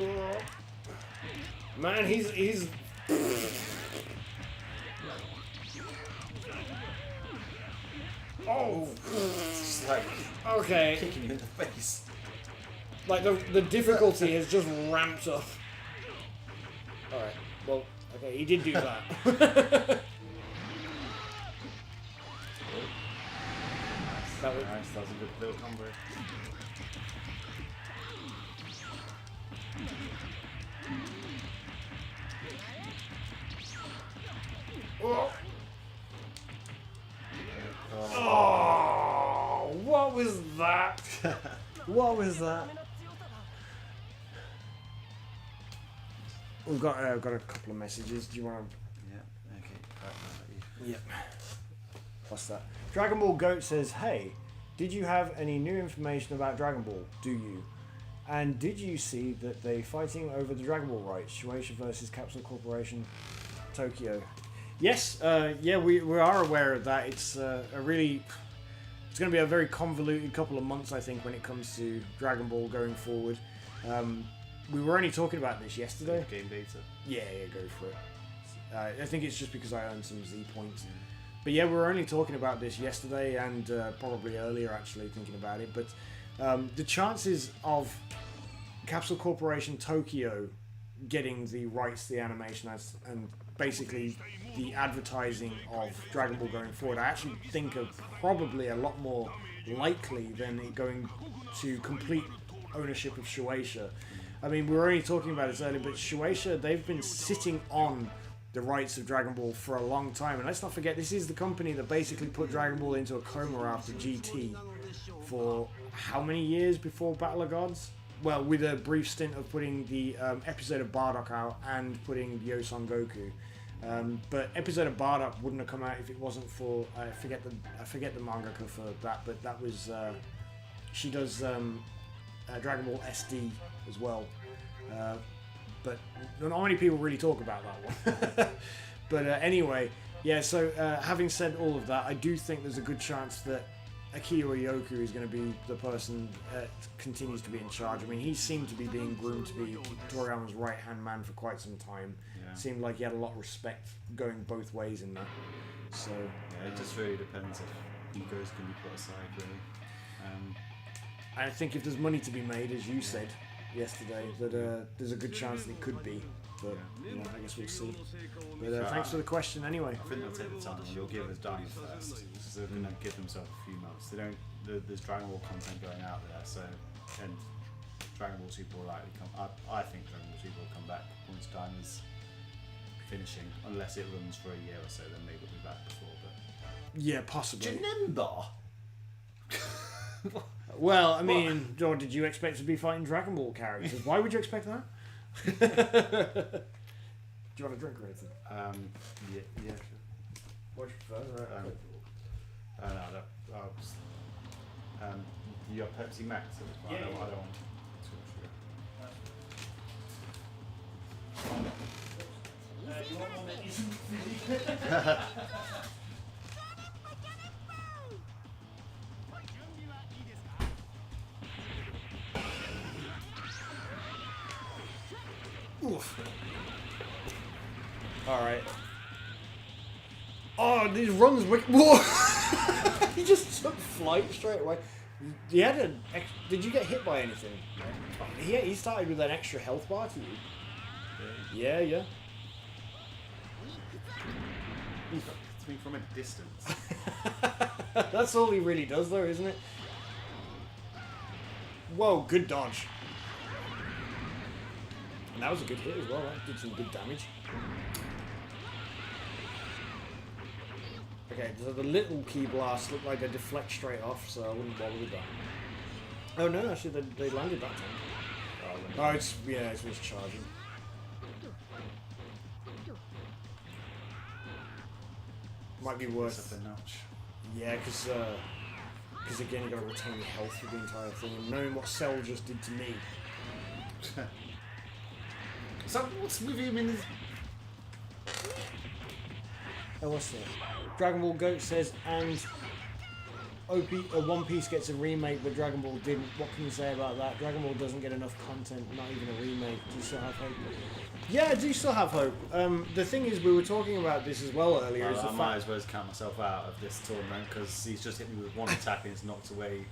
Oh. Man, he's. Oh. It's like Okay. kicking you in the face. Like the difficulty has just ramped up. All right. Well. Okay, he did do that. Nice. That was a good little combo. Oh. Oh, what was that? What was that? We've got a couple of messages. Do you want to? Yeah. Okay. Yep. What's that? Dragon Ball Goat says, "Hey, did you have any new information about Dragon Ball? Do you? And did you see that they fighting over the Dragon Ball rights? Shueisha versus Capsule Corporation, Tokyo." Yes. Yeah, we are aware of that. It's it's going to be a very convoluted couple of months, I think, when it comes to Dragon Ball going forward. We were only talking about this yesterday. Game beta. Yeah, go for it. I think it's just because I earned some Z points. But yeah, we were only talking about this yesterday and probably earlier, actually, thinking about it. But the chances of Capsule Corporation Tokyo getting the rights to the animation and basically the advertising of Dragon Ball going forward, I actually think are probably a lot more likely than it going to complete ownership of Shueisha. I mean, we were only talking about this earlier, but Shueisha, they've been sitting on the rights of Dragon Ball for a long time. And let's not forget, this is the company that basically put Dragon Ball into a coma after GT for how many years before Battle of Gods? Well, with a brief stint of putting the episode of Bardock out and putting Yo Son Goku. But episode of Bardock wouldn't have come out if it wasn't for I forget the mangaka for that, but that was she does Dragon Ball SD as well. But not many people really talk about that one. But anyway, yeah. So having said all of that, I do think there's a good chance that Akio Iyoku is going to be the person that continues to be in charge. I mean, he seemed to be being groomed to be Toriyama's right-hand man for quite some time. Yeah. Seemed like he had a lot of respect going both ways in that. So yeah, it just really depends if egos can be put aside, really. I think if there's money to be made, as you said yesterday, that there's a good chance that it could be. But you know, I guess we'll see. But thanks for the question anyway. I think they'll take the time. They'll give us Diamond first, because they're going to give themselves a few months. They don't. There's Dragon Ball content going out there, so and Dragon Ball Super will likely come. I think Dragon Ball Super will come back once time is finishing, unless it runs for a year or so. Then maybe it'll be back before. But Yeah, possibly. Janemba. Well, I mean, George, did you expect to be fighting Dragon Ball characters? Why would you expect that? Do you want a drink or anything? Yeah, sure. What do you prefer? No, I'll just, you got Pepsi Max? Yeah, I don't yeah. want too much sugar. You want one that isn't fizzy? Oof. Alright. Oh, these runs wicked. Whoa! He just took flight straight away. He had did you get hit by anything? He started with an extra health bar to you. Yeah. It's me from a distance. That's all he really does, though, isn't it? Whoa, good dodge. And that was a good hit as well, right? Did some good damage. Okay, so the little key blasts look like they deflect straight off, so I wouldn't bother with that. Oh no, actually they landed that time. Oh, it's charging. Might be worth. Up a notch. Yeah, because again you got to retain health for the entire thing, and knowing what Cell just did to me. So what's with him in his... Oh, what's that? Dragon Ball Goat says, and One Piece gets a remake, but Dragon Ball didn't. What can you say about that? Dragon Ball doesn't get enough content, not even a remake. Do you still have hope? Yeah, I do still have hope. The thing is, we were talking about this as well earlier. I might as well count myself out of this tournament, because he's just hit me with one attack and it's knocked away.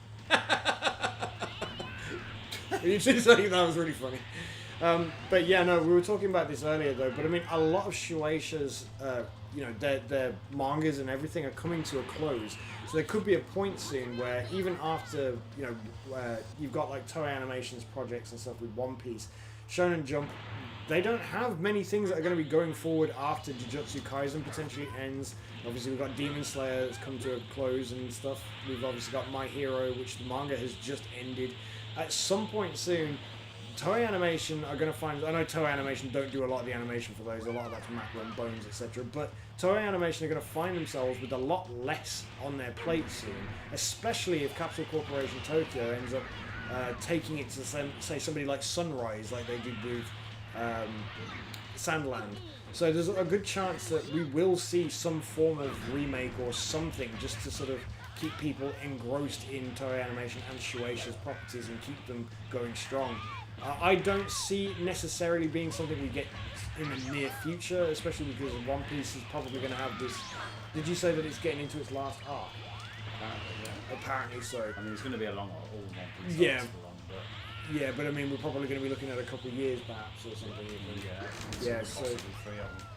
You should say that was really funny. But yeah, no, we were talking about this earlier though. But I mean, a lot of Shueisha's, their mangas and everything are coming to a close. So there could be a point soon where even after, you've got like Toei Animation's projects and stuff with One Piece, Shonen Jump, they don't have many things that are going to be going forward after Jujutsu Kaisen potentially ends. Obviously, we've got Demon Slayer that's come to a close and stuff. We've obviously got My Hero, which the manga has just ended. At some point soon, Toei Animation are going to find... I know Toei Animation don't do a lot of the animation for those. A lot of that's Macro and Bones, etc. But Toei Animation are going to find themselves with a lot less on their plate soon. Especially if Capsule Corporation Tokyo ends up taking it to, say, somebody like Sunrise, like they did with Sandland. So there's a good chance that we will see some form of remake or something just to sort of keep people engrossed in Toei Animation and Shueisha's properties and keep them going strong. I don't see necessarily being something we get in the near future, especially because One Piece is probably going to have this... Did you say that it's getting into its last arc? Apparently, yeah. Apparently so. I mean, it's going to be a long one, all One Piece Yeah. arcs are long, but... Yeah, but I mean, we're probably going to be looking at a couple of years, perhaps, or something. Yeah. So. Possibly 3 of them.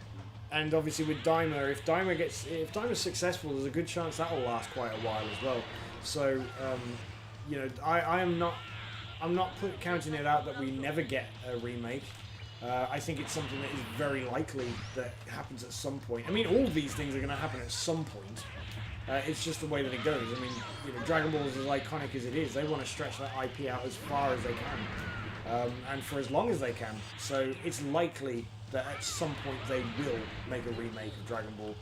And obviously with Daima, if Daima's successful, there's a good chance that will last quite a while as well. So, you know, I'm not counting it out that we never get a remake. I think it's something that is very likely that happens at some point. I mean, all these things are going to happen at some point. It's just the way that it goes. I mean, you know, Dragon Ball is as iconic as it is. They want to stretch that IP out as far as they can, and for as long as they can. So it's likely that at some point they will make a remake of Dragon Ball,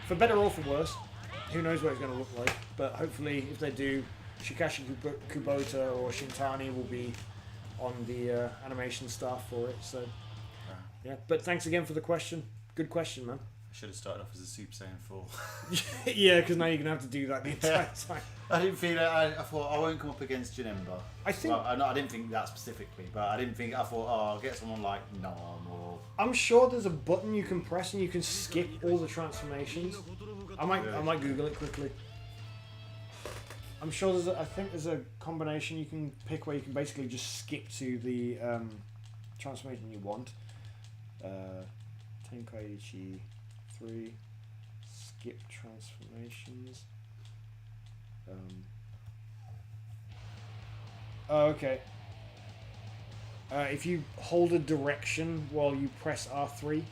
for better or for worse. Who knows what it's going to look like? But hopefully, if they do, Shikashi Kubota or Shintani will be on the animation staff for it. So yeah. But thanks again for the question. Good question, man. Should have started off as a Super Saiyan 4. Yeah, because now you're going to have to do that the entire time. I didn't feel it. I thought I won't come up against Janemba. I think... Well, I didn't think that specifically, but I thought, I'll get someone like Nam or... I'm sure there's a button you can press and you can skip all the transformations. I might Google it quickly. I'm sure I think there's a combination you can pick where you can basically just skip to the transformation you want. Tenkaichi 3 skip transformations. Oh, okay. If you hold a direction while you press R3,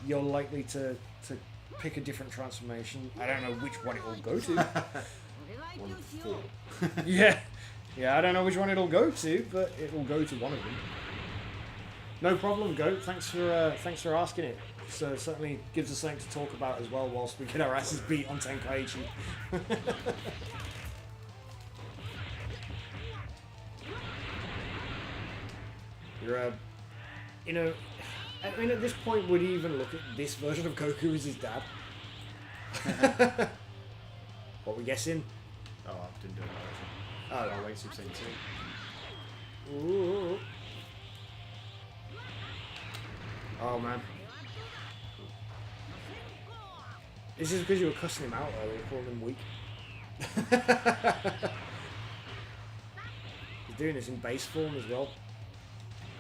you're likely to pick a different transformation. I don't know which one it will go to. 1 4. Yeah, I don't know which one it'll go to, but it will go to one of them. No problem, Goat. Thanks for asking it. So it certainly gives us something to talk about as well whilst we get our asses beat on Tenkaichi. You're you know, I mean, at this point, would he even look at this version of Goku as his dad? What we guessing? Oh, I didn't do it. Oh, I'll wait Super Saiyan 2. Ooh. Oh man. This is because you were cussing him out earlier, calling him weak. He's doing this in base form as well.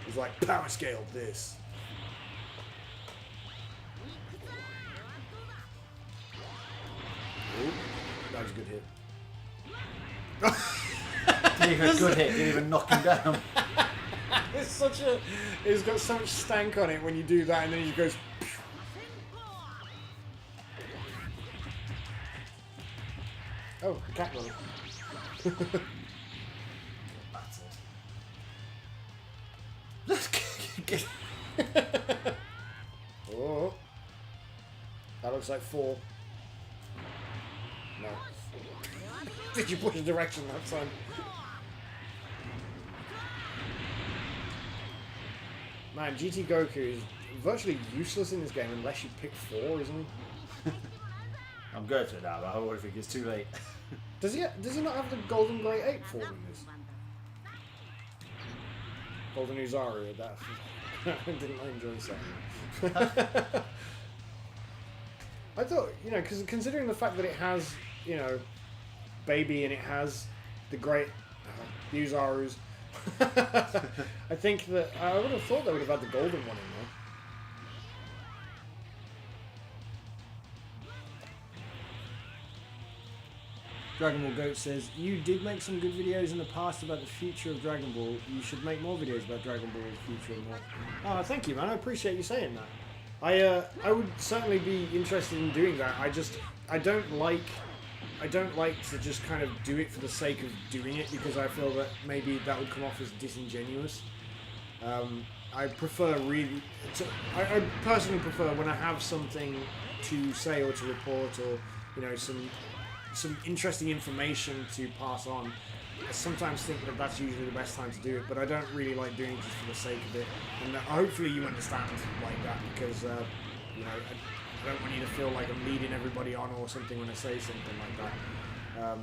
He's like, power scale this. Ooh, that was a good hit. Didn't even a good hit, didn't even knock him down. It's got so much stank on it when you do that, and then he goes. Oh, a cat runner. Oh, that looks like 4. No. Did you push a direction that time? Man, GT Goku is virtually useless in this game unless you pick 4, isn't he? I'm going to it now, but I already think it's too late. Does he not have the Golden Great Ape form in this? Golden Uzaru, that didn't I enjoy that? I thought, you know, because considering the fact that it has, you know, Baby and it has the great Uzarus, I think that I would have thought they would have had the golden one in there. Dragon Ball Goat says, you did make some good videos in the past about the future of Dragon Ball. You should make more videos about Dragon Ball's future and more. Oh, thank you, man. I appreciate you saying that. I would certainly be interested in doing that. I don't like to just kind of do it for the sake of doing it, because I feel that maybe that would come off as disingenuous. I prefer I personally prefer when I have something to say or to report, or, you know, some interesting information to pass on. I sometimes think that that's usually the best time to do it, but I don't really like doing it just for the sake of it. And hopefully you understand like that, because you know, I don't want you to feel like I'm leading everybody on or something when I say something like that.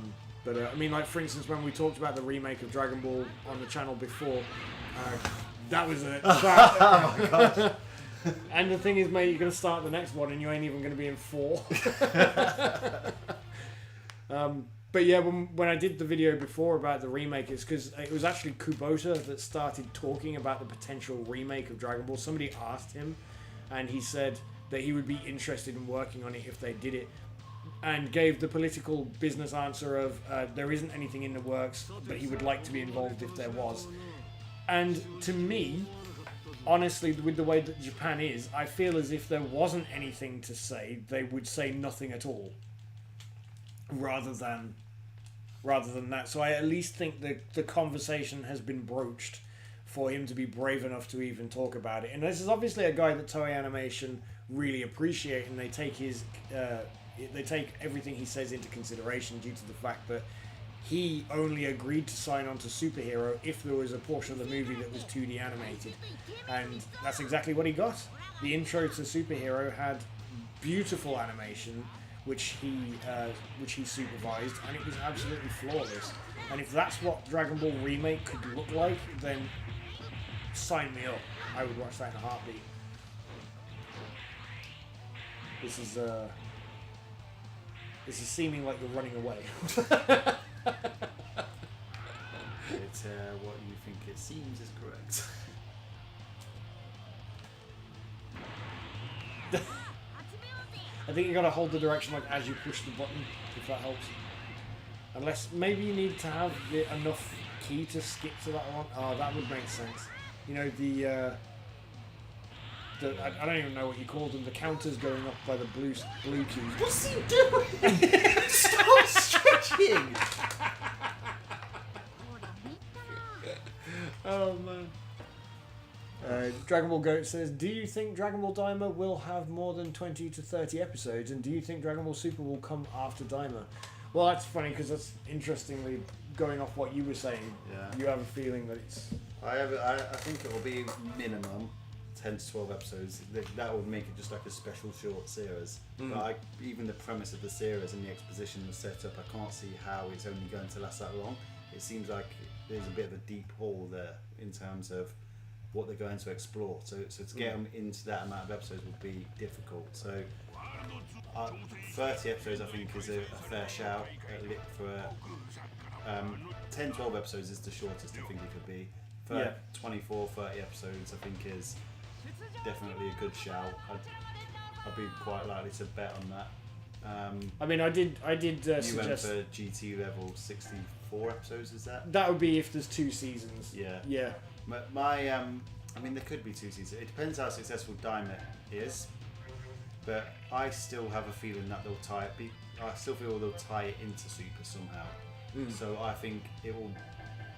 But I mean, like, for instance, when we talked about the remake of Dragon Ball on the channel before, that was a Oh my gosh. And the thing is, mate, you're going to start the next one and you ain't even going to be in 4. But yeah, when I did the video before about the remake, it's because it was actually Kubota that started talking about the potential remake of Dragon Ball. Somebody asked him, and he said that he would be interested in working on it if they did it, and gave the political business answer of there isn't anything in the works, but he would like to be involved if there was. And to me, honestly, with the way that Japan is, I feel as if there wasn't anything to say, they would say nothing at all. Rather than that. So I at least think the conversation has been broached for him to be brave enough to even talk about it. And this is obviously a guy that Toei Animation really appreciate, and they take everything he says into consideration due to the fact that he only agreed to sign on to Superhero if there was a portion of the movie that was 2D animated. And that's exactly what he got. The intro to Superhero had beautiful animation, which he supervised, and it was absolutely flawless. And if that's what Dragon Ball Remake could look like, then sign me up. I would watch that in a heartbeat. This is seeming like you're running away. It's what you think it seems is correct. I think you gotta hold the direction like as you push the button, if that helps. Unless maybe you need to have enough key to skip to that one. Oh, that would make sense. You know I don't even know what you call them. The counters going up by the blue keys. What's he doing? Stop stretching! Oh man. Dragon Ball Goat says, do you think Dragon Ball Daima will have more than 20 to 30 episodes, and do you think Dragon Ball Super will come after Daima? Well, that's funny because that's interestingly going off what you were saying. Yeah. You have a feeling that it's. I think it will be minimum 10 to 12 episodes. That would make it just like a special short series. But even the premise of the series and the exposition was set up, I can't see how it's only going to last that long. It seems like there's a bit of a deep hole there in terms of what they're going to explore. So to get them into that amount of episodes would be difficult. So 30 episodes I think is a fair shout. For 10, 12 episodes is the shortest I think it could be. For 24, 30 episodes I think is definitely a good shout. I'd be quite likely to bet on that. I mean, I did you suggest... went for GT level 64 episodes, is that? That would be if there's 2 seasons. Yeah. Yeah. I mean, there could be 2 seasons. It depends how successful Daima is, but I still have a feeling that they'll tie it. I still feel they'll tie it into Super somehow. So I think it will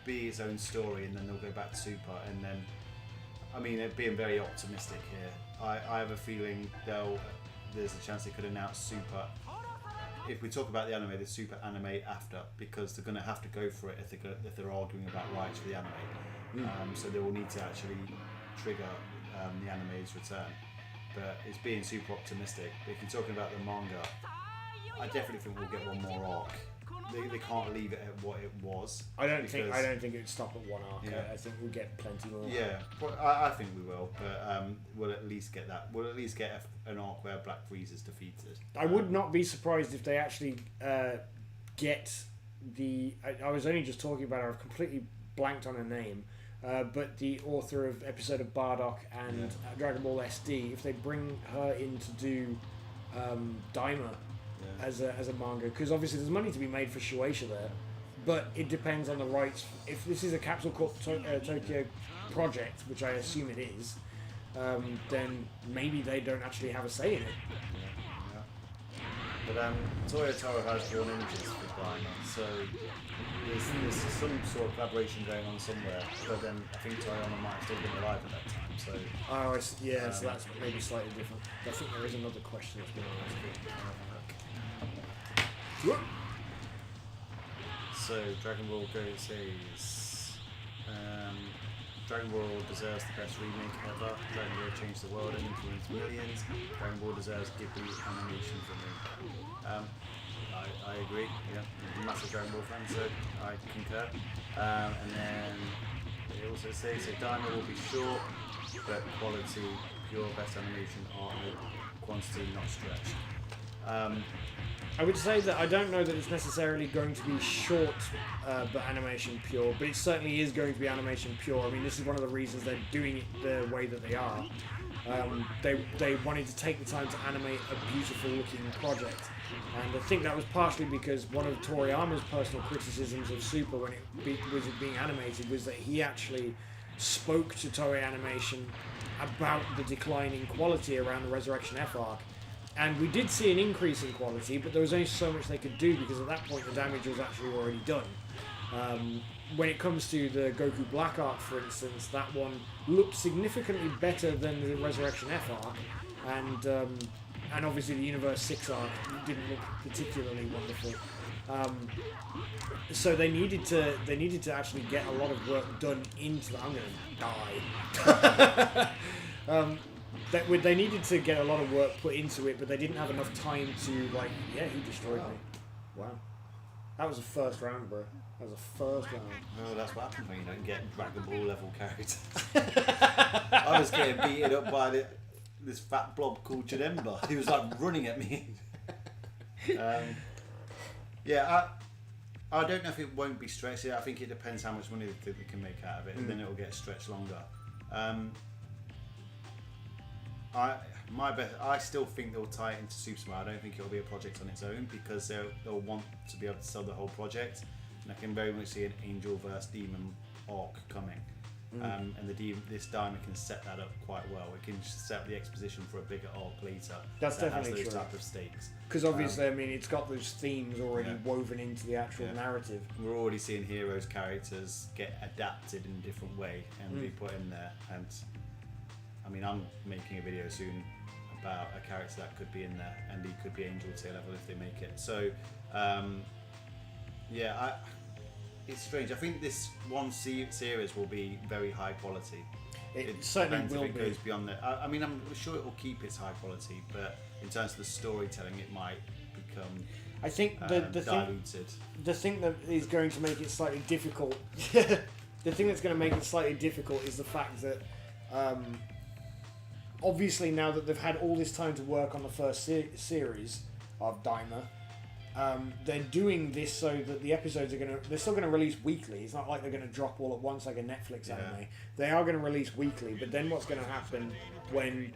be its own story, and then they'll go back to Super, and then, I mean, being very optimistic here, I have a feeling there's a chance they could announce Super. If we talk about the anime, the Super anime after, because they're going to have to go for it if they're arguing about rights for the anime. So they will need to actually trigger the anime's return. But it's being super optimistic. But if you're talking about the manga, I definitely think we'll get one more arc. They can't leave it at what it was. I don't think it would stop at one arc. Yeah. I think we'll get plenty more. Yeah, I think we will. But we'll at least get that. We'll at least get an arc where Black Frieza's defeated. I would not be surprised if they actually get the. I was only just talking about. I've completely blanked on her name. But the author of Episode of Bardock and Dragon Ball SD, if they bring her in to do Daima as a manga, because obviously there's money to be made for Shueisha there, but it depends on the rights. If this is a Capsule Corp Tokyo project, which I assume it is, then maybe they don't actually have a say in it. But Toyotaro has drawn images for Daima, so there's some sort of collaboration going on somewhere. But then I think Toyama might have still been alive at that time. So so that's maybe slightly different. I think there is another question that's been asked. So Dragon Ball Go says Dragon Ball deserves the best remake ever. Dragon Ball changed the world and influenced millions. Dragon Ball deserves Ghibli animation for me. I agree. Yeah, I'm a massive Dragon Ball fan, so I concur. And then they also say Daima will be short, but quality, pure best animation, art, quantity, not stretched. I would say that I don't know that it's necessarily going to be short, but animation pure, but it certainly is going to be animation pure. I mean, this is one of the reasons they're doing it the way that they are. They wanted to take the time to animate a beautiful looking project, and I think that was partially because one of Toriyama's personal criticisms of Super when it was being animated was that he actually spoke to Toei Animation about the declining quality around the Resurrection F arc. And we did see an increase in quality, but there was only so much they could do because at that point the damage was actually already done. When it comes to the Goku Black arc, for instance, that one looked significantly better than the Resurrection F arc, and obviously the Universe 6 arc didn't look particularly wonderful. So they needed to actually get a lot of work done into the. I'm gonna die. They needed to get a lot of work put into it, but they didn't have enough time to, like, yeah, he destroyed me. Wow. That was a first round, bro. That was a first round. No, that's what happens when you don't get Dragon Ball level characters. I was getting beaten up by this fat blob called Janemba. He was like running at me. Yeah, I don't know if it won't be stretched. I think it depends how much money they can make out of it, and then it will get stretched longer. I still think they'll tie it into Super Smash. I don't think it'll be a project on its own because they'll want to be able to sell the whole project. And I can very much see an Angel versus Demon arc coming. And this Diamond can set that up quite well. It can set up the exposition for a bigger arc later. That's definitely has those true. type of stakes. Because obviously, I mean, it's got those themes already woven into the actual narrative. We're already seeing heroes' characters get adapted in a different way and be put in there. And I mean, I'm making a video soon about a character that could be in there, and he could be Angel tier level if they make it. So, it's strange. I think this one series will be very high quality. It certainly will if it be. goes beyond that. I mean, I'm sure it will keep its high quality, but in terms of the storytelling, it might become. I think diluted. The thing that is going to make it slightly difficult. The thing that's going to make it slightly difficult is the fact that. Obviously, now that they've had all this time to work on the first series of Daima, they're doing this so that the episodes they're still going to release weekly. It's not like they're going to drop all at once like a Netflix anime. They are going to release weekly, but then what's going to happen when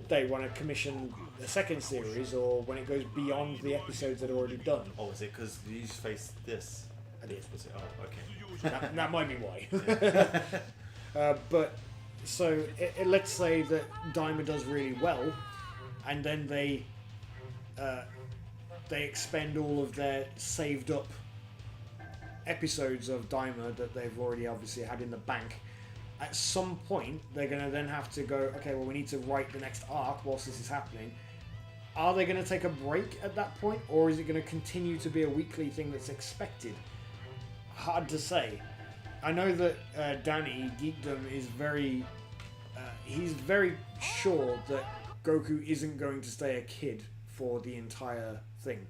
they want to commission a second series or when it goes beyond the episodes that are already done? Oh, is it because you just face this? It is. Was it? Oh, okay. That might be why. But... So let's say that Daima does really well, and then they expend all of their saved up episodes of Daima that they've already obviously had in the bank. At some point, they're going to then have to go, okay, well, we need to write the next arc whilst this is happening. Are they going to take a break at that point, or is it going to continue to be a weekly thing that's expected? Hard to say. I know that Danny Geekdom is very he's very sure that Goku isn't going to stay a kid for the entire thing,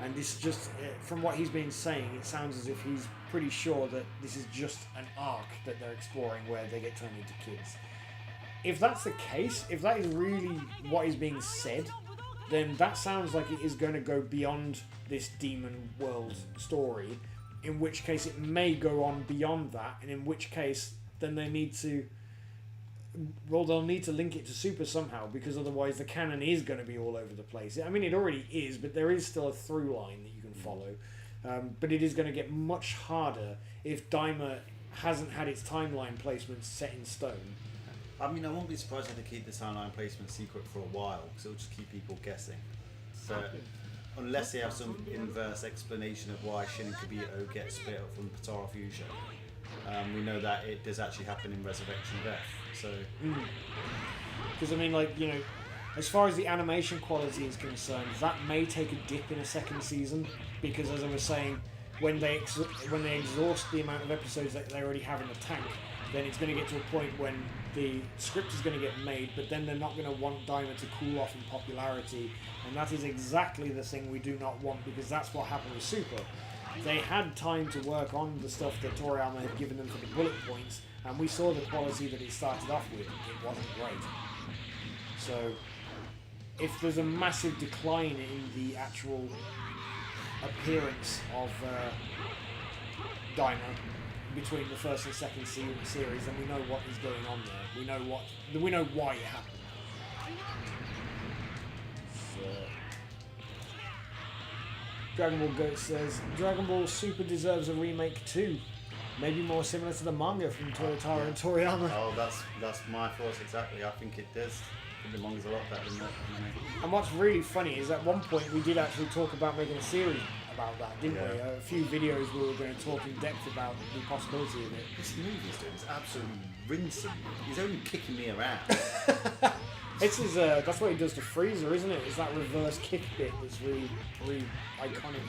and this is just from what he's been saying, it sounds as if he's pretty sure that this is just an arc that they're exploring where they get turned into kids. If that's the case, if that is really what is being said, then that sounds like it is going to go beyond this Demon World story, in which case it may go on beyond that, and in which case then they'll need to link it to Super somehow, because otherwise the canon is going to be all over the place. I mean, it already is, but there is still a through line that you can follow. But it is going to get much harder if Daima hasn't had its timeline placement set in stone. I mean, I won't be surprised if they keep the timeline placement secret for a while, because it'll just keep people guessing. So, unless they have some inverse explanation of why Shin and Kibito get split up from Potara Fusion. We know that it does actually happen in Resurrection of F. So, because I mean, like, you know, as far as the animation quality is concerned, that may take a dip in a second season, because as I was saying, when they exhaust the amount of episodes that they already have in the tank, then it's going to get to a point when the script is going to get made, but then they're not going to want Daima to cool off in popularity, and that is exactly the thing we do not want, because that's what happened with Super. They had time to work on the stuff that Toriyama had given them for the bullet points, and we saw the quality that it started off with. It wasn't great. So, if there's a massive decline in the actual appearance of Dino between the first and second series, then we know what is going on there. We know why it happened. So, Dragon Ball Goat says Dragon Ball Super deserves a remake too. Maybe more similar to the manga from Toyotaro and Toriyama. Oh, that's my thoughts exactly. I think it does. I think the manga's a lot better than that. And what's really funny is at one point we did actually talk about making a series about that, didn't we? A few videos we were going to talk in depth about the possibility of it. This movie's doing is absolutely rinsing me. He's only kicking me around. This is that's what he does to Frieza, isn't it? It's that reverse kick bit that's really, really iconic.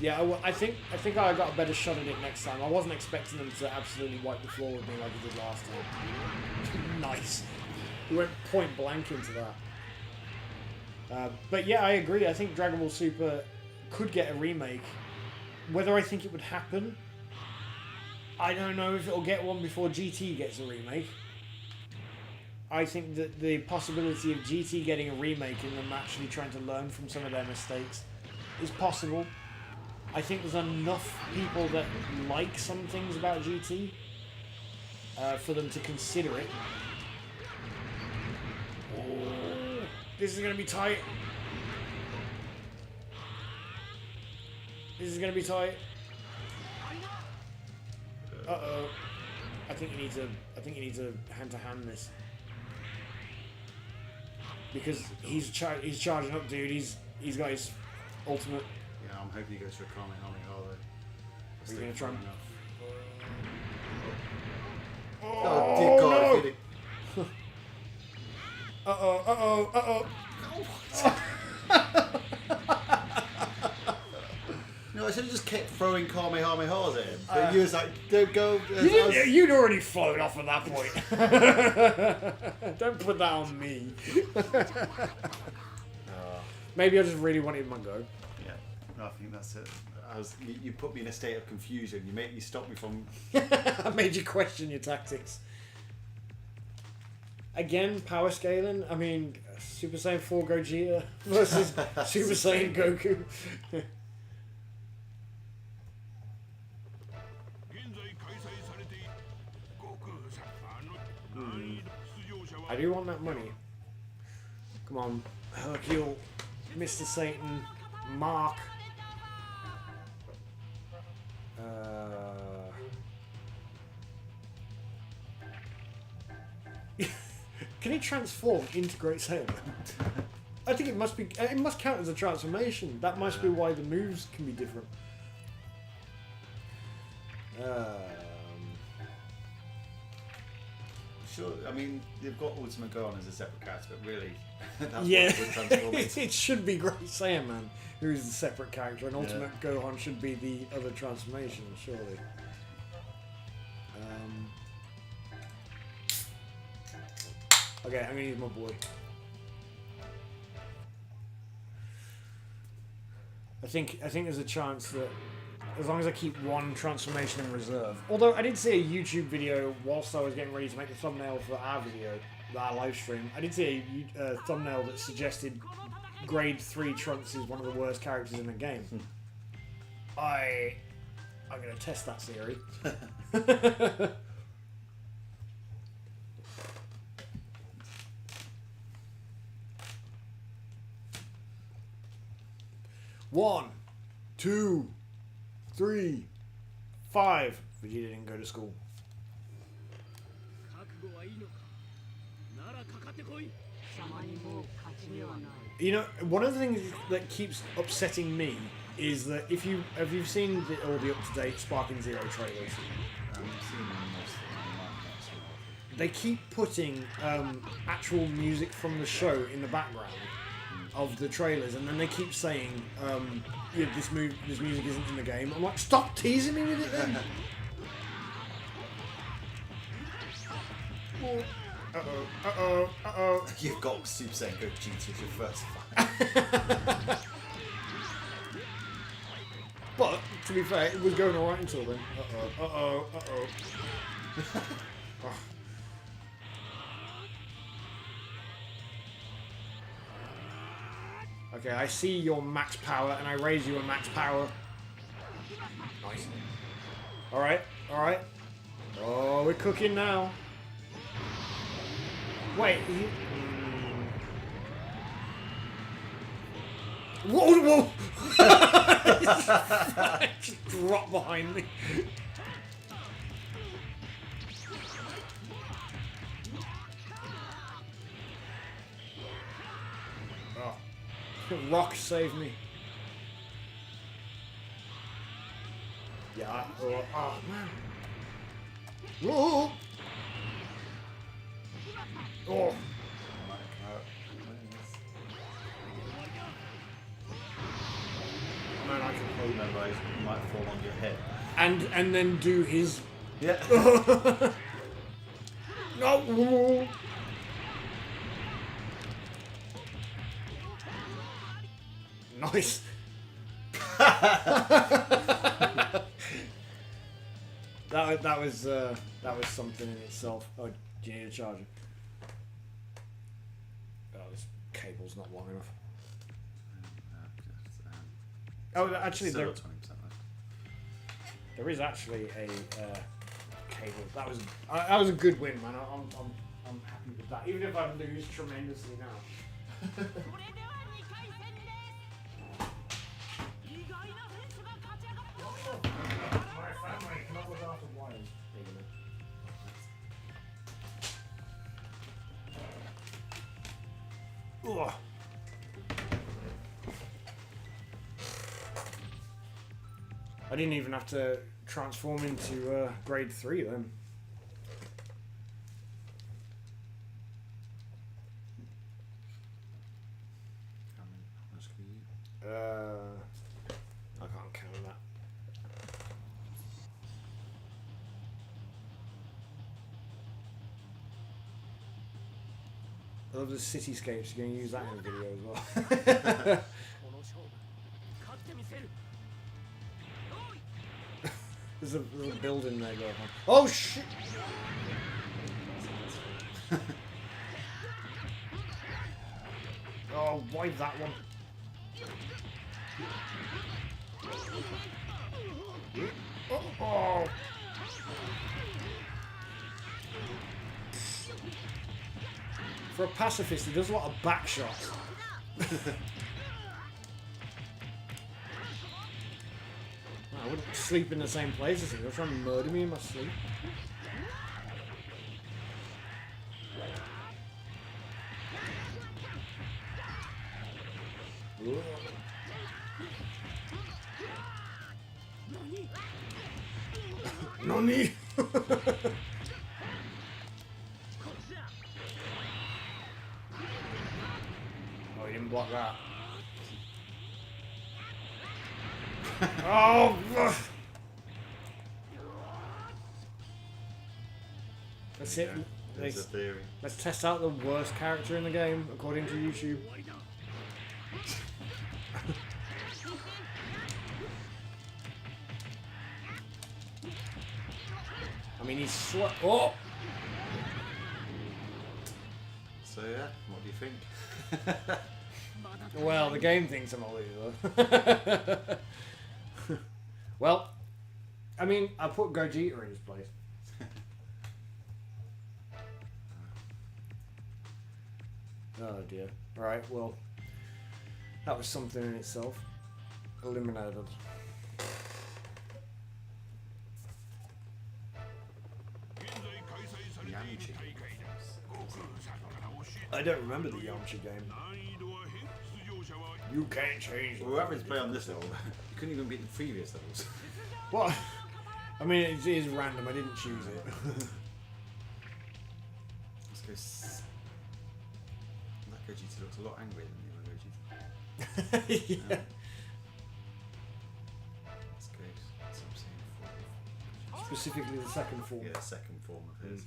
Yeah, I think I got a better shot at it next time. I wasn't expecting them to absolutely wipe the floor with me like they did last time. Nice. We went point blank into that. But yeah, I agree. I think Dragon Ball Super could get a remake. Whether I think it would happen, I don't know if it'll get one before GT gets a remake. I think that the possibility of GT getting a remake and them actually trying to learn from some of their mistakes is possible. I think there's enough people that like some things about GT for them to consider it. Oh, this is going to be tight. This is going to be tight. Uh-oh. I think you need to hand-to-hand this. Because he's charging up, dude. He's got his ultimate. Yeah, I'm hoping he goes for a Kamehameha though. Are you gonna try and... Oh, dear God, no. No, I should have just kept throwing Kamehamehas at him. But you was like, don't go. You'd already flown off at that point. Don't put that on me. Maybe I just really wanted my go. Yeah, no, I think that's it. You put me in a state of confusion. You stopped me from. I made you question your tactics. Again, power scaling. I mean, Super Saiyan 4 Gogeta versus Super Saiyan Goku. I do want that money. Come on, Hercule, Mr. Satan, Mark. Can he transform into Great Saiyan? I think it must be. It must count as a transformation. That must be why the moves can be different. Sure, I mean, they've got Ultimate Gohan as a separate character, but really, that's yeah, what transform it should be Great Saiyan Man, who is the separate character, and Ultimate Gohan should be the other transformation, surely. Okay, I'm gonna use my boy. I think there's a chance that as long as I keep one transformation in reserve. Although I did see a YouTube video whilst I was getting ready to make the thumbnail for our video, our live stream. I did see a thumbnail that suggested Grade 3 Trunks is one of the worst characters in the game. I'm going to test that theory. One, 2, 3, 5. Vegeta didn't go to school. You know, one of the things that keeps upsetting me is that if you've seen all the up-to-date Sparking Zero trailers, they keep putting actual music from the show in the background of the trailers, and then they keep saying, yeah, this music isn't in the game. I'm like, stop teasing me with it then. Uh-oh. You've got Super Saiyan Gogeta as your first fight. But, to be fair, it was going alright until then. Okay, I see your max power, and I raise you a max power. Nice. Alright, alright. Oh, we're cooking now. Wait. Whoa, whoa! Just drop behind me. Oh. Rock saved me. Yeah, oh man. Whoa! Oh. Man, I can hold that. Otherwise, it might fall on your head. And then do his. Yeah. No. Nice. that was something in itself. Oh, do you need a charger? Oh, this cable's not long enough. Oh, actually, still there, at 20% left. there is actually a cable. That was a good win, man. I'm happy with that, even if I lose tremendously now. My family cannot look after wires. Ugh. I didn't even have to transform into grade 3 then. How much can you eat? I can't count that. I love the cityscapes. You're going to use that in a video as well. There's a building there going on. Oh shit! Oh, why that one? Oh! For a pacifist, he does a lot of back shots. I wouldn't sleep in the same place as him. He'll try and murder me in my sleep. Nani? Oh, he didn't block that. Oh! That's it. There's a theory. Let's test out the worst character in the game, according to YouTube. I mean, he's slow. Oh! So yeah, what do you think? Well, the game thinks I'm a loser. Well, I mean, I put Gogeta in his place. Oh dear. Alright, well, that was something in itself. Eliminated. Yamcha. I don't remember the Yamcha game. You can't change Well, we're having to play on this level. You couldn't even beat the previous levels. What? I mean, it is random. I didn't choose it. Let's go. That Gogeta looks a lot angrier than the other Gogeta. Yeah. Let's go. Super Saiyan 4. Specifically the second form. Yeah, second form of his.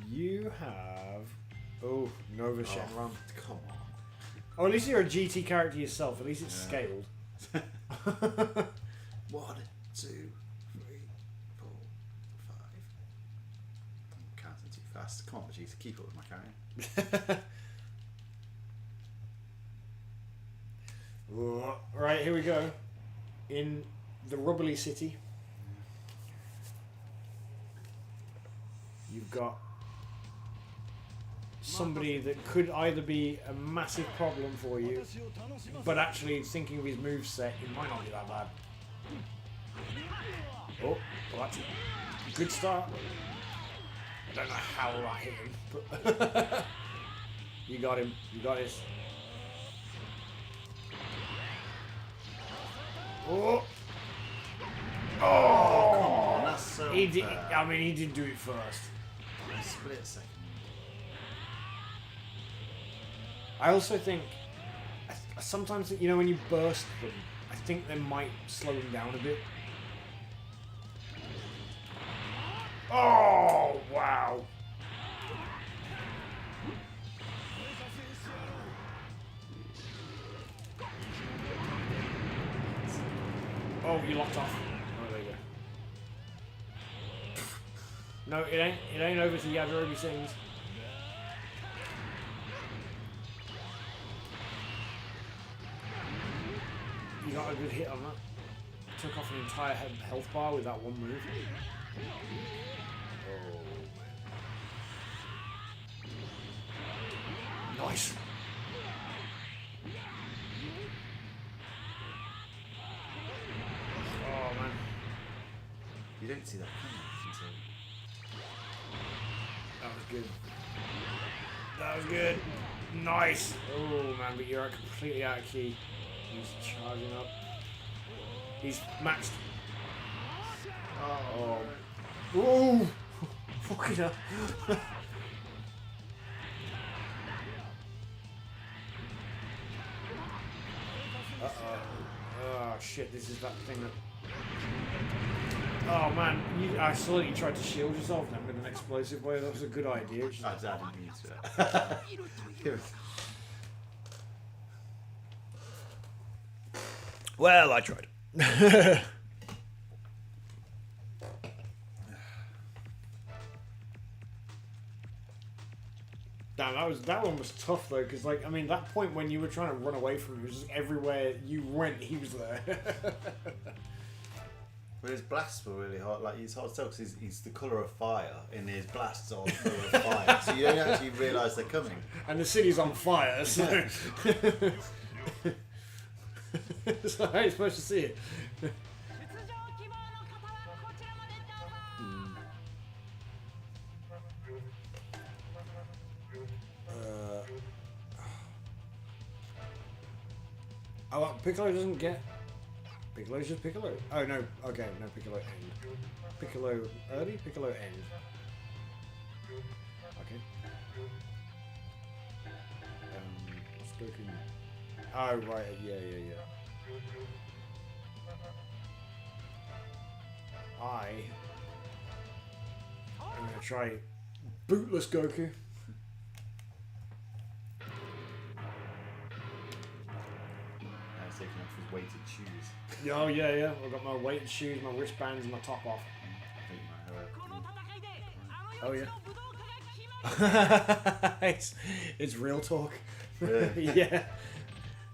You have... Oh, Nova Shenron. Come on. Oh, at least you're a GT character yourself. At least it's scaled. 1, 2, 3, 4, 5. I'm counting too fast. Come on, Vegeta, keep up with my counting. Right, here we go. In the Rubbly City. You've got somebody that could either be a massive problem for you, but actually thinking of his moveset, it might not be that bad. Oh, well that's a good start. I don't know how that hit him, but you got him. You got this. Oh! Oh! Come on, that's so He did. unfair. I mean, he did do it first. A split second. I also think sometimes, you know, when you burst them, I think they might slow them down a bit. Oh, wow. Oh, you locked off. Oh, there you go. No, it ain't over to Yajirobe sings. You got a good hit on that. Took off an entire health bar with that one move. Oh. Nice. Oh man. You don't see that coming until... That was good. That was good. Nice. Oh man, but you're completely out of key. He's charging up. He's maxed. Oh. Oh. Fucking hell. Uh-oh. Oh shit, this is that thing that... Oh man, I saw that you tried to shield yourself then with an explosive wave. That was a good idea. I didn't mean to. Well, I tried. Damn, that one was tough though, because like I mean that point when you were trying to run away from him, it was just everywhere you went, he was there. But his blasts were really hot. Like he's hot still because he's the colour of fire, and his blasts are the colour of fire. So you don't actually realise they're coming. And the city's on fire, so. So how are you supposed to see it? Oh, Piccolo doesn't get... Piccolo's just Piccolo. Oh, no. Okay, no, Piccolo end. Piccolo early, Piccolo end. Okay. Let's go to... Oh, right. Yeah. I'm going to try bootless Goku. Taking off his weighted shoes. Oh, yeah. I've got my weighted shoes, my wristbands, and my top off. Oh, yeah. it's real talk. Really? Yeah.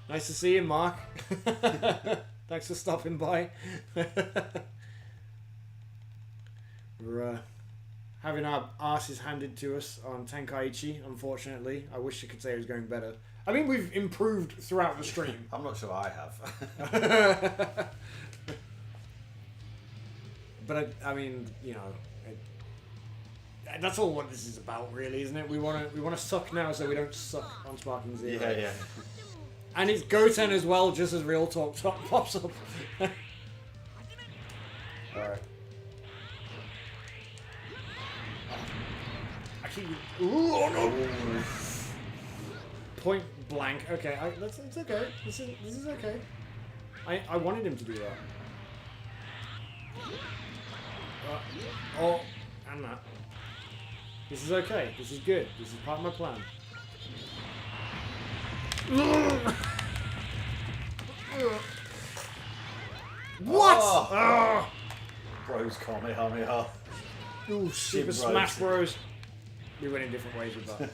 Nice to see you, Mark. Thanks for stopping by. We're having our asses handed to us on Tenkaichi, unfortunately. I wish I could say it was going better. I mean, we've improved throughout the stream. I'm not sure I have. But I mean, you know, that's all what this is about, really, isn't it? We want to suck now, so we don't suck on Sparking Zero. Yeah. And it's Goten as well, just as Real Talk pops up. Alright. I keep... Ooh, oh no! Point blank. Okay, it's okay. This is okay. I wanted him to do that. Oh, and that. This is okay. This is good. This is part of my plan. Oh! Ah! Bros Kamehameha. Ooh, Super Bros. Smash Bros. We went in different ways with that.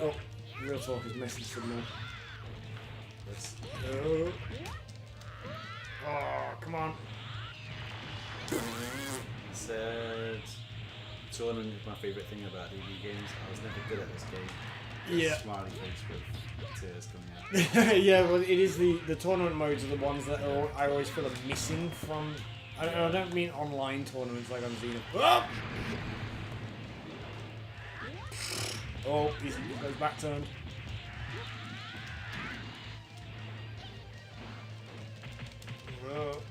Oh, real talk is message for me. Let's go. Oh, come on. Said tournament is my favourite thing about EV games. I was never good at this game. Yeah. Smiley face with tears coming out. Yeah, well, it is the tournament modes are the ones that I always feel are missing from. I don't mean online tournaments like I'm seeing. Oh, oh, he's got his back turned.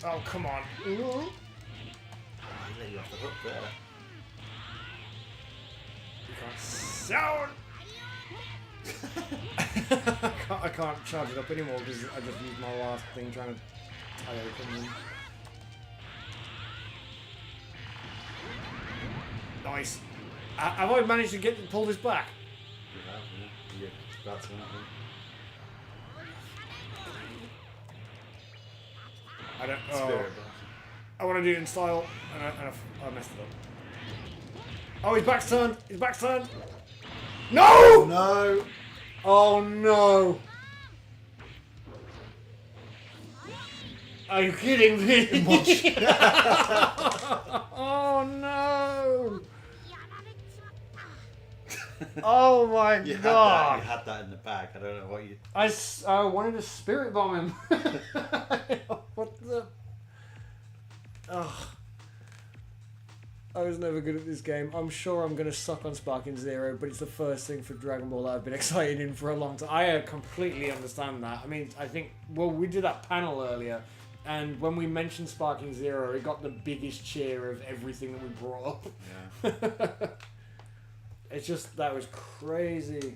Oh, come on. He let you off the hook there. You can't sound. I can't charge it up anymore because I just used my last thing trying to tie open them. Nice. Have I managed to pull this back? You have, yeah. You're about to win, I think. I don't. Spirit, I want to do it in style, and I messed it up. Oh, his back's turned. His back's turned. No! No! Oh no! Are you kidding me? Oh no! Oh my god! You had that in the bag. I don't know what you. I wanted to spirit bomb him. What the? Oh. I was never good at this game. I'm sure I'm going to suck on Sparking Zero, but it's the first thing for Dragon Ball that I've been excited in for a long time. I completely understand that. I mean, I think, well, we did that panel earlier, and when we mentioned Sparking Zero, it got the biggest cheer of everything that we brought up. Yeah. It's just, that was crazy.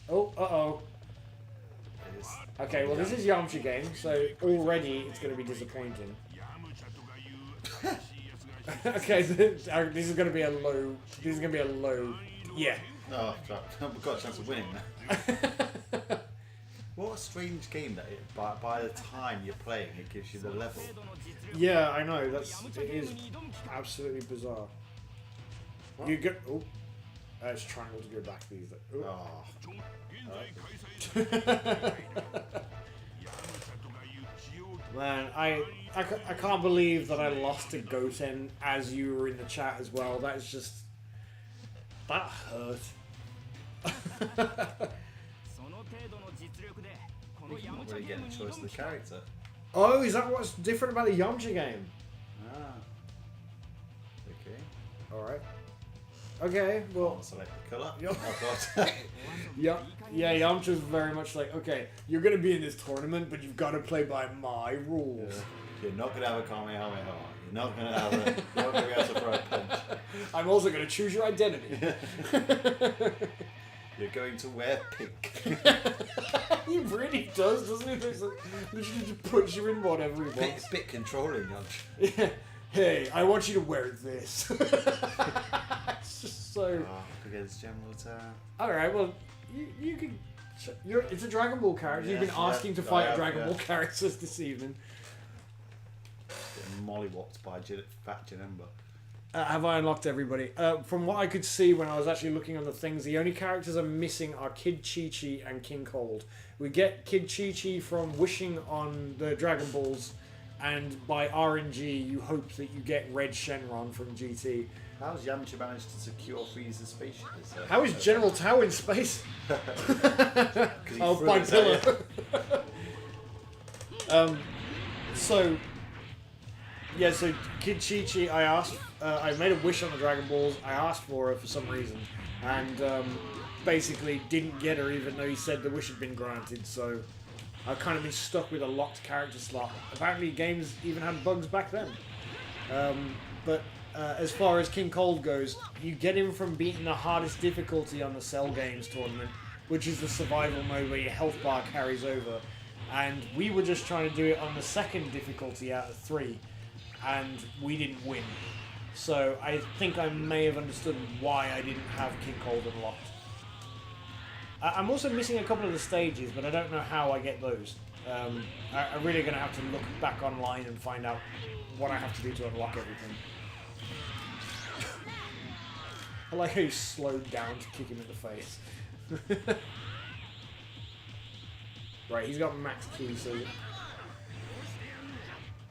Oh, uh-oh. It is. Okay, well, this is Yamcha game, so already it's going to be disappointing. Okay, this is going to be a low. This is going to be a low. Yeah. Oh, we've got a chance of winning now. What a strange game that is. By the time you're playing, it gives you the level. Yeah, I know. It is absolutely bizarre. What? You get. Oh, it's triangle to go back these. Oh. Man, I can't believe that I lost to Goten as you were in the chat as well. That is just... That hurt. You're not really getting a choice of the character. Oh, is that what's different about the Yamcha game? Ah. Okay. Alright. Okay, well... I'll select the colour. Yep. Oh god. Yeah, Yamcha's very much like, okay, you're going to be in this tournament, but you've got to play by my rules. Yeah. You're not going to have a Kamehameha. You're not going to have a... You're not going to be able to throw a punch. I'm also going to choose your identity. You're going to wear pink. He really does, doesn't he? It's like, literally just puts you in whatever he wants. It's a bit controlling, Yamcha. Yeah. Hey, I want you to wear this. It's just so... Oh, against General Terra. Alright, well, you can... It's a Dragon Ball character. You've been asking to fight Dragon Ball characters this evening. Getting mollywopped by Fat Janemba. Have I unlocked everybody? From what I could see when I was actually looking on the things, the only characters I'm missing are Kid Chi-Chi and King Cold. We get Kid Chi-Chi from wishing on the Dragon Balls, and by RNG you hope that you get Red Shenron from GT. How's Yamcha managed to secure Frieza's spaceship? How is General Tao in space? Oh, by pillar. So Kid Chi-Chi, I made a wish on the Dragon Balls. I asked for her for some reason, and basically didn't get her even though he said the wish had been granted. So I've kind of been stuck with a locked character slot. Apparently games even had bugs back then. But as far as King Cold goes, you get him from beating the hardest difficulty on the Cell Games tournament, which is the survival mode where your health bar carries over. And we were just trying to do it on the second difficulty out of 3, and we didn't win. So I think I may have understood why I didn't have King Cold unlocked. I'm also missing a couple of the stages, but I don't know how I get those. I'm really going to have to look back online and find out what I have to do to unlock everything. I like how you slowed down to kick him in the face. Right, he's got max key, so...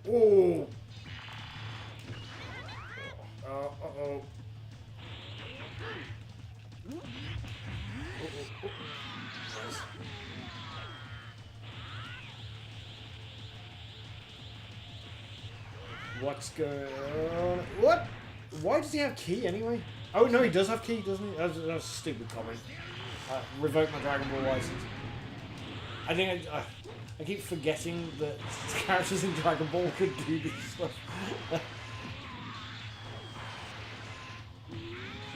Oh! Uh-oh. Nice. What's going on? What? Why does he have key anyway? Oh no, he does have key, doesn't he? That's a stupid comment. Revoke my Dragon Ball license. I think I keep forgetting that characters in Dragon Ball could do this stuff.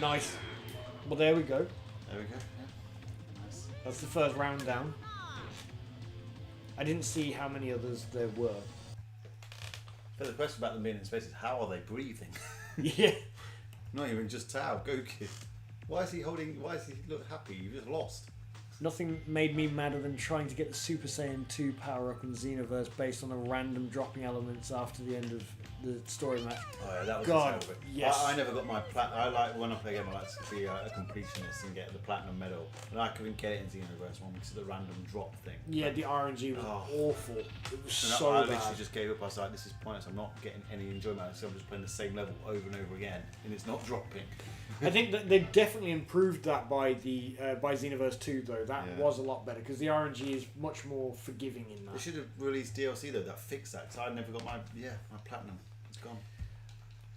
Nice. Well, there we go. There we go. Yeah. Nice. That's the first round down. I didn't see how many others there were. But the question about them being in space is how are they breathing? Yeah. Not even just Tao, Goku. Why is he look happy? You just lost. Nothing made me madder than trying to get the Super Saiyan 2 power up in Xenoverse based on a random dropping elements after the end of the story match. Oh yeah, that was God, terrible. yes. I never got my I like when I play a game, I like to be a completionist and get the platinum medal. And I couldn't get it in Xenoverse 1 because of the random drop thing. Yeah, the RNG was awful. It was And so I bad. literally just gave up. I was like, this is pointless. I'm not getting any enjoyment. So I'm just playing the same level over and over again, and it's not dropping. I think that they definitely improved that by the by Xenoverse 2 though. That was a lot better because the RNG is much more forgiving in that. They should have released DLC though that fixed that. Cause I never got my platinum. It's gone.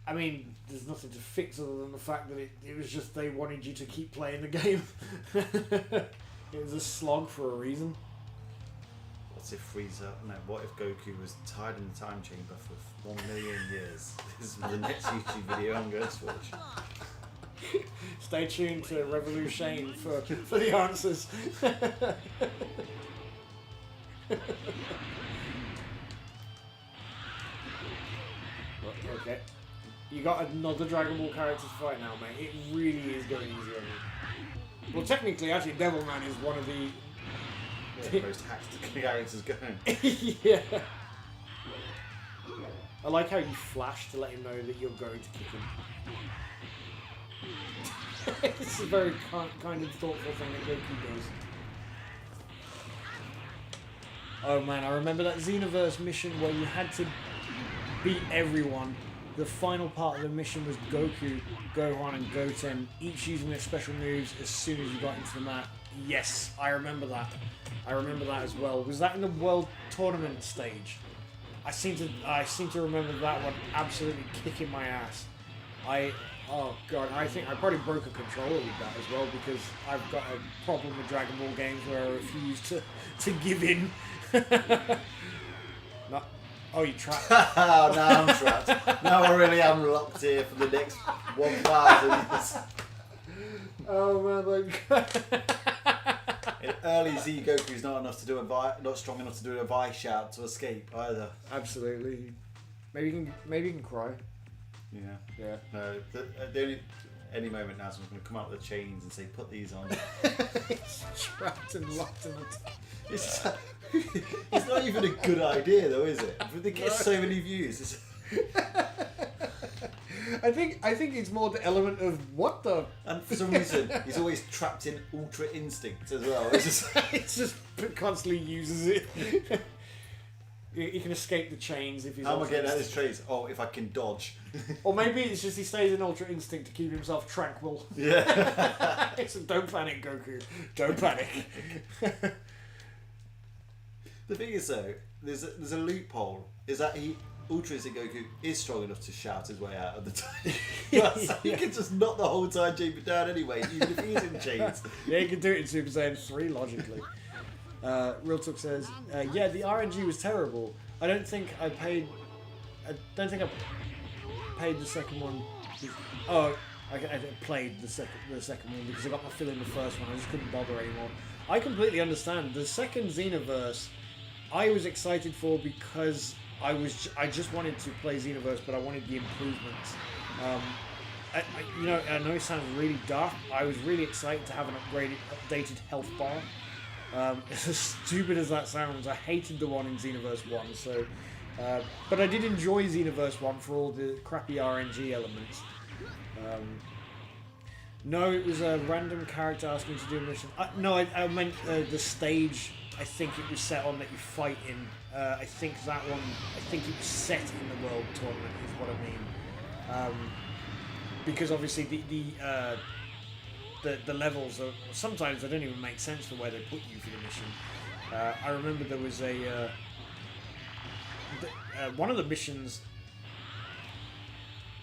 I mean, there's nothing to fix other than the fact that it was just they wanted you to keep playing the game. It was a slog for a reason. What's if Frieza? No. What if Goku was tied in the time chamber for 1 million years? This is the next YouTube video I'm going to watch. Stay tuned to Revolution for the answers. Okay. You got another Dragon Ball character to fight now, mate. It really is going easy on you. Well, technically, actually, Devilman is one of the most hacked characters going. yeah. I like how you flash to let him know that you're going to kick him. It's a very kind of thoughtful thing that Goku does. Oh man, I remember that Xenoverse mission where you had to beat everyone. The final part of the mission was Goku, Gohan and Goten, each using their special moves as soon as you got into the map. Yes, I remember that. I remember that as well. Was that in the World Tournament stage? I seem to remember that one absolutely kicking my ass. Oh god, I think I probably broke a controller with that as well because I've got a problem with Dragon Ball games where I refuse to give in. Oh, you trapped. Oh, now I'm trapped. Now I really am locked here for the next 1,000 years. Oh man, like In early Z, Goku's not strong enough to do a Vi shout to escape either. Absolutely. Maybe you can cry. Yeah. Yeah. No, the only any moment now, someone's going to come out with the chains and say, "Put these on." It's trapped and locked in the It's not even a good idea, though, is it? But they get so many views. I think it's more the element of what the. And for some reason, he's always trapped in Ultra Instinct as well. It's just constantly uses it. He can escape the chains if he's. How am I getting out of this trace? Oh, if I can dodge. Or maybe it's just he stays in Ultra Instinct to keep himself tranquil. Yeah. So don't panic, Goku. Don't panic. The thing is, though, there's a loophole. Is that Ultra Instinct Goku is strong enough to shout his way out of the time. So he can just knock the whole time chamber down anyway, even if he's in chains. Yeah, he can do it in Super Saiyan 3 logically. Real Talk says, yeah, the RNG was terrible. I don't think I paid the second one. Oh, I played the second one because I got my fill in the first one. I just couldn't bother anymore. I completely understand. The second Xenoverse, I was excited for because I just wanted to play Xenoverse, but I wanted the improvements. I know it sounds really daft. I was really excited to have an updated health bar. As stupid as that sounds, I hated the one in Xenoverse 1, so... but I did enjoy Xenoverse 1 for all the crappy RNG elements. No, it was a random character asking to do a mission. No, I meant the stage. I think it was set on that you fight in. I think that one. I think it was set in the World Tournament is what I mean. Because obviously the levels are sometimes they don't even make sense for where they put you for the mission. I remember there was a one of the missions.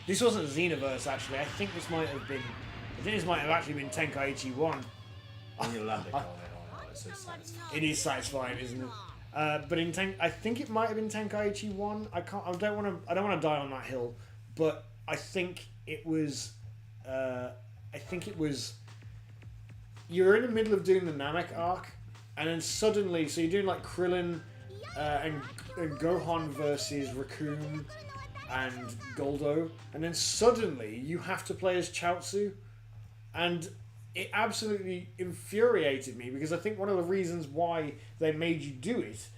This wasn't Xenoverse actually. I think this might have been. I think this might have actually been Tenkaichi 1. When you land it, it's so satisfying. It is satisfying, isn't it? But I think it might have been Tenkaichi 1. I don't want to die on that hill, but I think it was. You're in the middle of doing the Namek arc, and then suddenly, so you're doing like Krillin and Gohan versus Raccoon and Goldo, and then suddenly you have to play as Chaozu. And it absolutely infuriated me because I think one of the reasons why they made you do it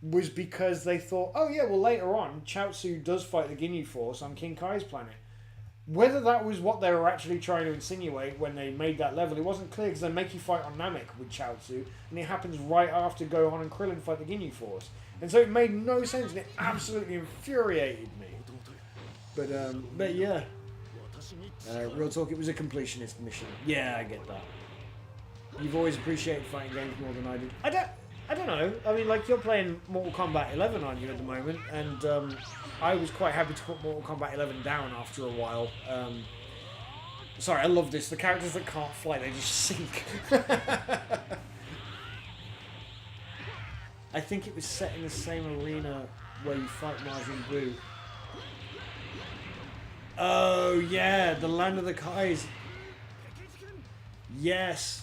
was because they thought, oh yeah, well later on, Chaozu does fight the Ginyu Force on King Kai's planet. Whether that was what they were actually trying to insinuate when they made that level, it wasn't clear because they make you fight on Namek with Chaozu, and it happens right after Gohan and Krillin fight the Ginyu Force. And so it made no sense, and it absolutely infuriated me. But yeah. Real talk, it was a completionist mission. Yeah, I get that. You've always appreciated fighting games more than I did. I don't know. I mean, like, you're playing Mortal Kombat 11, aren't you, at the moment? And I was quite happy to put Mortal Kombat 11 down after a while. Sorry, I love this. The characters that can't fly, they just sink. I think it was set in the same arena where you fight Majin Buu. Oh, yeah, the Land of the Kais. Yes.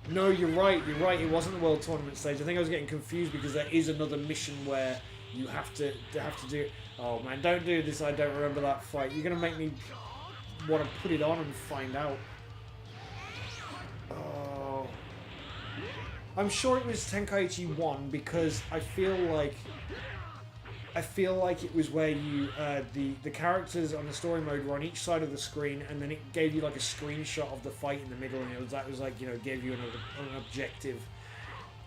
No, you're right. It wasn't the World Tournament stage. I think I was getting confused because there is another mission where you have to do it. Oh, man, don't do this. I don't remember that fight. You're going to make me want to put it on and find out. Oh. I'm sure it was Tenkaichi 1 because I feel like it was where you the characters on the story mode were on each side of the screen, and then it gave you like a screenshot of the fight in the middle, and it was like gave you an objective,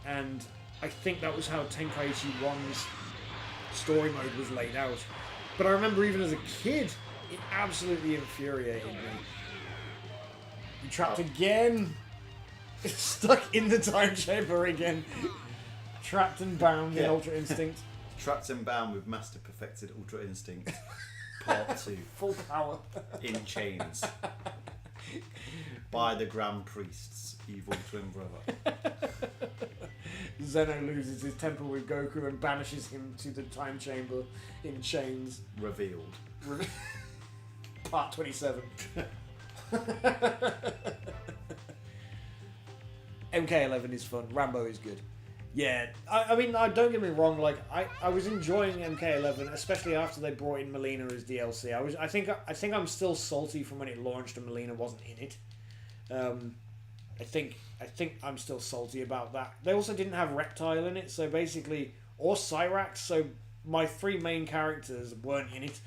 and I think that was how Tenkaichi 1's story mode was laid out. But I remember even as a kid, it absolutely infuriated me. You trapped again. Stuck in the time chamber again. Trapped and bound in Ultra Instinct. Trapped and bound with Master Perfected Ultra Instinct, Part 2. Full power. In chains. By the Grand Priest's evil twin brother. Zeno loses his temper with Goku and banishes him to the time chamber in chains. Revealed. Part 27. MK11 is fun. Rambo is good. Yeah, I mean, don't get me wrong. Like, I was enjoying MK11, especially after they brought in Melina as DLC. I think I'm still salty from when it launched and Melina wasn't in it. I think I'm still salty about that. They also didn't have Reptile in it, so basically, or Cyrax. So my three main characters weren't in it,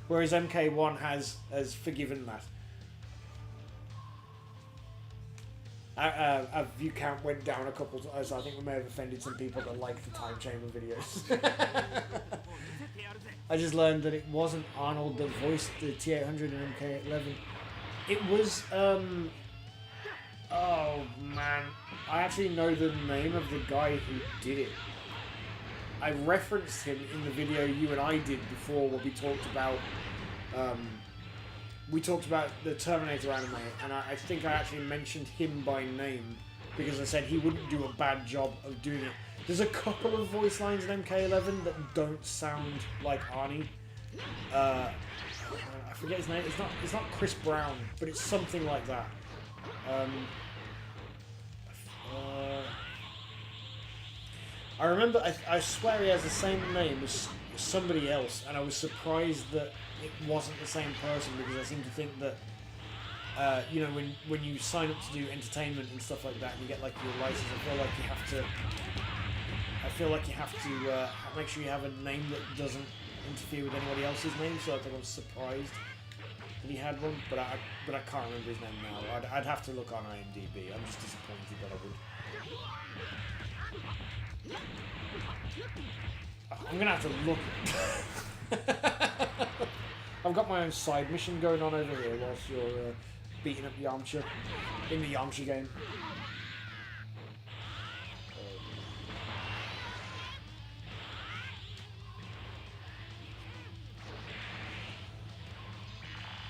whereas MK1 has forgiven that. Our view count went down a couple times, so I think we may have offended some people that like the time chamber videos. I just learned that it wasn't Arnold that voiced the T-800 in MK11. It was, oh man, I actually know the name of the guy who did it. I referenced him in the video you and I did before where we talked about the Terminator anime, and I think I actually mentioned him by name because I said he wouldn't do a bad job of doing it. There's a couple of voice lines in MK11 that don't sound like Arnie. I forget his name. It's not Chris Brown, but it's something like that. I remember, I swear he has the same name as somebody else, and I was surprised that it wasn't the same person, because I seem to think that, you know, when you sign up to do entertainment and stuff like that, and you get like your license, I feel like you have to make sure you have a name that doesn't interfere with anybody else's name. So I think I was surprised that he had one, but I can't remember his name now. I'd have to look on IMDb. I'm just disappointed that I would. I'm gonna have to look. I've got my own side mission going on over here whilst you're beating up Yamcha in the Yamcha game.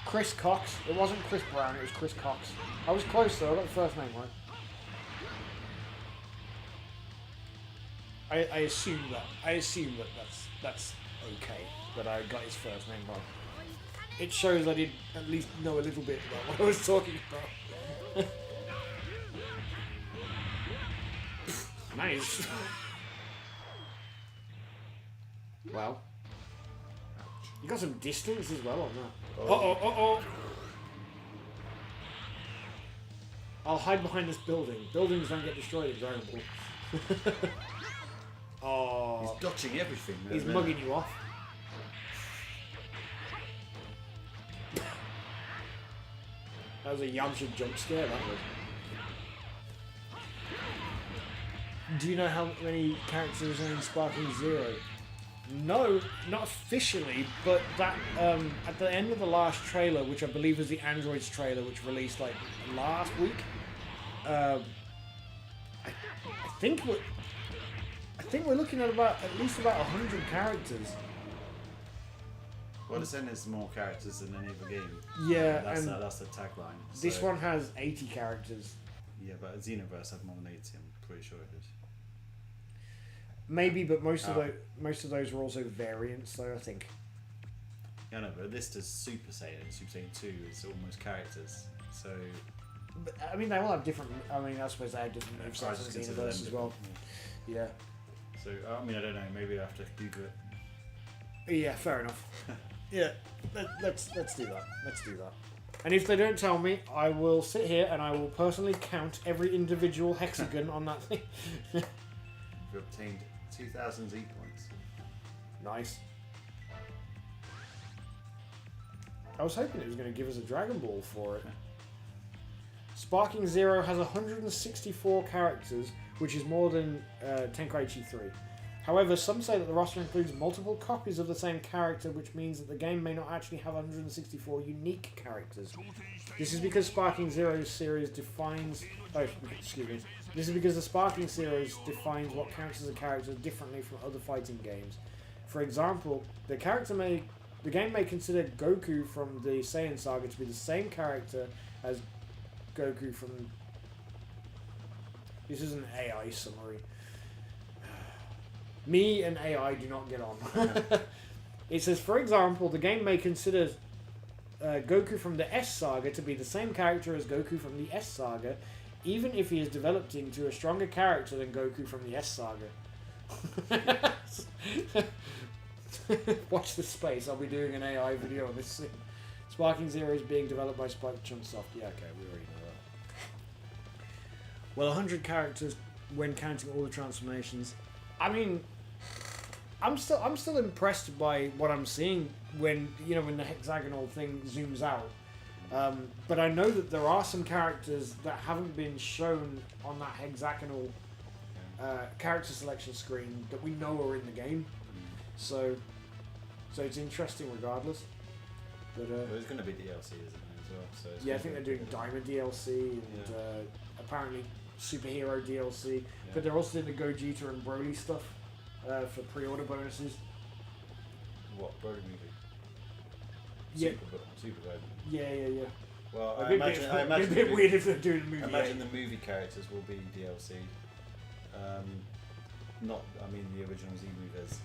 Chris Cox. It wasn't Chris Brown, it was Chris Cox. I was close though, I got the first name right. I assume that that's okay, that I got his first name right. It shows I did at least know a little bit about what I was talking about. Nice. Wow. You got some distance as well on that. Uh-oh. I'll hide behind this building. Buildings don't get destroyed in Dragon Ball. Oh. He's dodging everything. He's mugging you off. That was a Yamcha jump scare, that was. Do you know how many characters are in Sparking Zero? No, not officially, but that at the end of the last trailer, which I believe was the Androids trailer, which released like last week, I think we're looking at least about 100 characters. Well, it's saying there's more characters than any other game. Yeah, that's and the tagline. This So, one has 80 characters. Yeah, but Xenoverse had more than 80. I'm pretty sure it did. Maybe, but most of those were also variants, though, I think. Yeah, no, but this does Super Saiyan. Super Saiyan 2 is almost characters. So. But, I mean, they all have different. I mean, I suppose they have different movesets in the universe as well. Yeah. So, I mean, I don't know. Maybe I have to Google it. Yeah, fair enough. Yeah, let's do that. Let's do that. And if they don't tell me, I will sit here and I will personally count every individual hexagon on that thing. You've obtained 2,000 Z points. Nice. I was hoping it was going to give us a Dragon Ball for it. Sparking Zero has 164 characters, which is more than Tenkaichi 3. However, some say that the roster includes multiple copies of the same character, which means that the game may not actually have 164 unique characters. This is because Sparking Zero's series defines... Oh, excuse me. This is because the Sparking series defines what counts as a character differently from other fighting games. For example, the game may consider Goku from the Saiyan saga to be the same character as Goku from... This is an AI summary. Me and AI do not get on. It says, for example, the game may consider Goku from the S saga to be the same character as Goku from the S saga, even if he is developed into a stronger character than Goku from the S saga. Watch this space, I'll be doing an AI video on this soon. Sparking Zero is being developed by Spike Chunsoft. Yeah, okay, we already know that. Well, 100 characters when counting all the transformations. I mean, I'm still impressed by what I'm seeing when the hexagonal thing zooms out. But I know that there are some characters that haven't been shown on that hexagonal character selection screen that we know are in the game. So it's interesting regardless. But there's going to be DLC, isn't there, as well? So yeah, I think they're doing Diamond DLC and apparently Superhero DLC, but they're also doing the Gogeta and Broly stuff for pre-order bonuses. What, Broly movie? Yeah. Super Broly. Yeah. Well, I it'd imagine be a bit weird if they're doing a movie. I imagine the movie characters will be DLC. The original Z movies.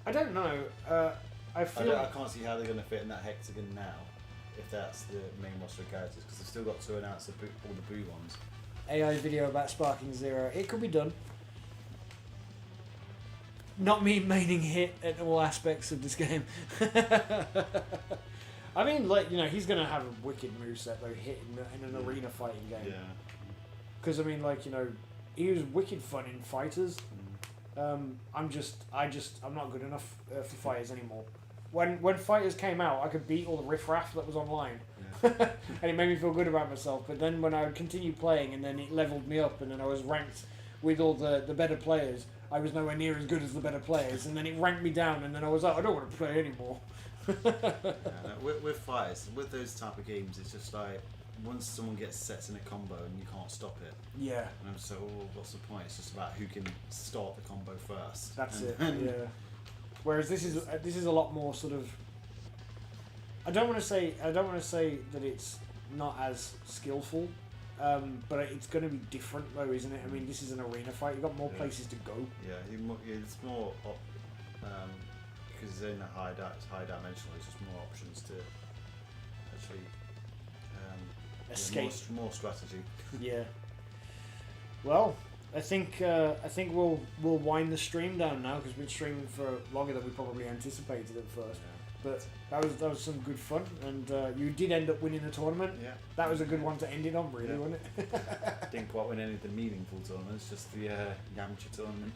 I don't know. I can't see how they're going to fit in that hexagon now, if that's the main roster of characters, because they've still got to announce all the Boo ones. AI video about Sparking Zero. It could be done. Not me maining hit at all aspects of this game. I mean, like, you know, he's going to have a wicked moveset, though, hit in an arena fighting game. Yeah. Because, I mean, like, you know, he was wicked fun in fighters. I'm not good enough for fighters anymore. When fighters came out, I could beat all the riffraff that was online. Yeah. And it made me feel good about myself. But then when I would continue playing, and then it leveled me up, and then I was ranked with all the better players, I was nowhere near as good as the better players. And then it ranked me down, and then I was like, I don't want to play anymore. With fighters, with those type of games, it's just like once someone gets set in a combo and you can't stop it. Yeah. And I'm so, what's the point? It's just about who can start the combo first. That's it. Yeah. Whereas this is a lot more sort of. I don't want to say that it's not as skillful, but it's going to be different though, isn't it? I mean, this is an arena fight. You've got more places to go. Yeah, it's more because it's in a high dimensional. There's just more options to actually escape. More strategy. Yeah. Well, I think we'll wind the stream down now because we've been streaming for longer than we probably anticipated at first. Yeah. But that was some good fun, and you did end up winning the tournament. Yeah. That was a good one to end it on, really, wasn't it? Didn't quite win any of the meaningful tournaments, just the Yamcha tournament.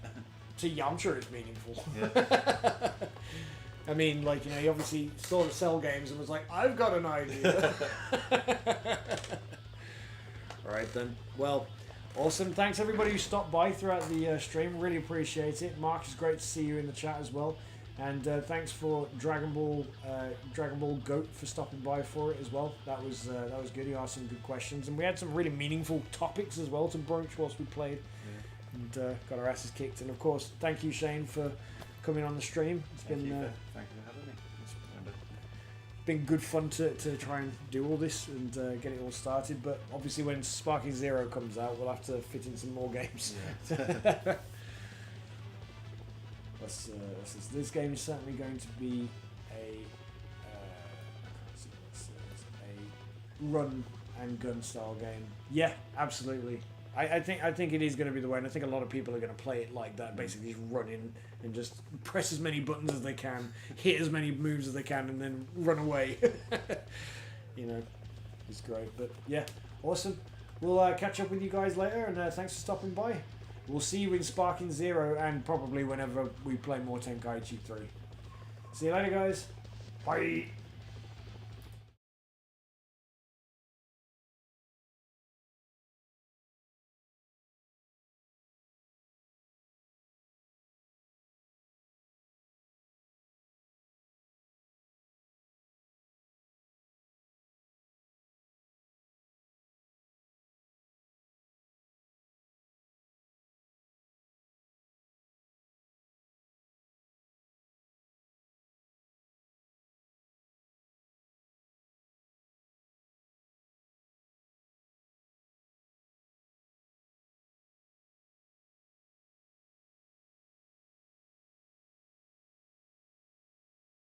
To Yamcha, it's meaningful. Yeah. I mean, like, you know, he obviously saw the Cell games and was like, I've got an idea. Right then. Well, awesome. Thanks everybody who stopped by throughout the stream. Really appreciate it. Mark, it's great to see you in the chat as well. And thanks for Dragon Ball Goat for stopping by for it as well. That was good. You asked some good questions, and we had some really meaningful topics as well to broach whilst we played, and got our asses kicked. And of course, thank you, Shane, for coming on the stream. Thank you for having me. It's been good fun to try and do all this and get it all started. But obviously, when Sparking Zero comes out, we'll have to fit in some more games. Yeah. This game is certainly going to be a run and gun style game. Yeah, absolutely. I think it is going to be the way, and I think a lot of people are going to play it like that. Basically, just run in and just press as many buttons as they can, hit as many moves as they can, and then run away. You know, it's great. But yeah, awesome. We'll catch up with you guys later, and thanks for stopping by. We'll see you in Sparking Zero and probably whenever we play more Tenkaichi 3. See you later, guys. Bye.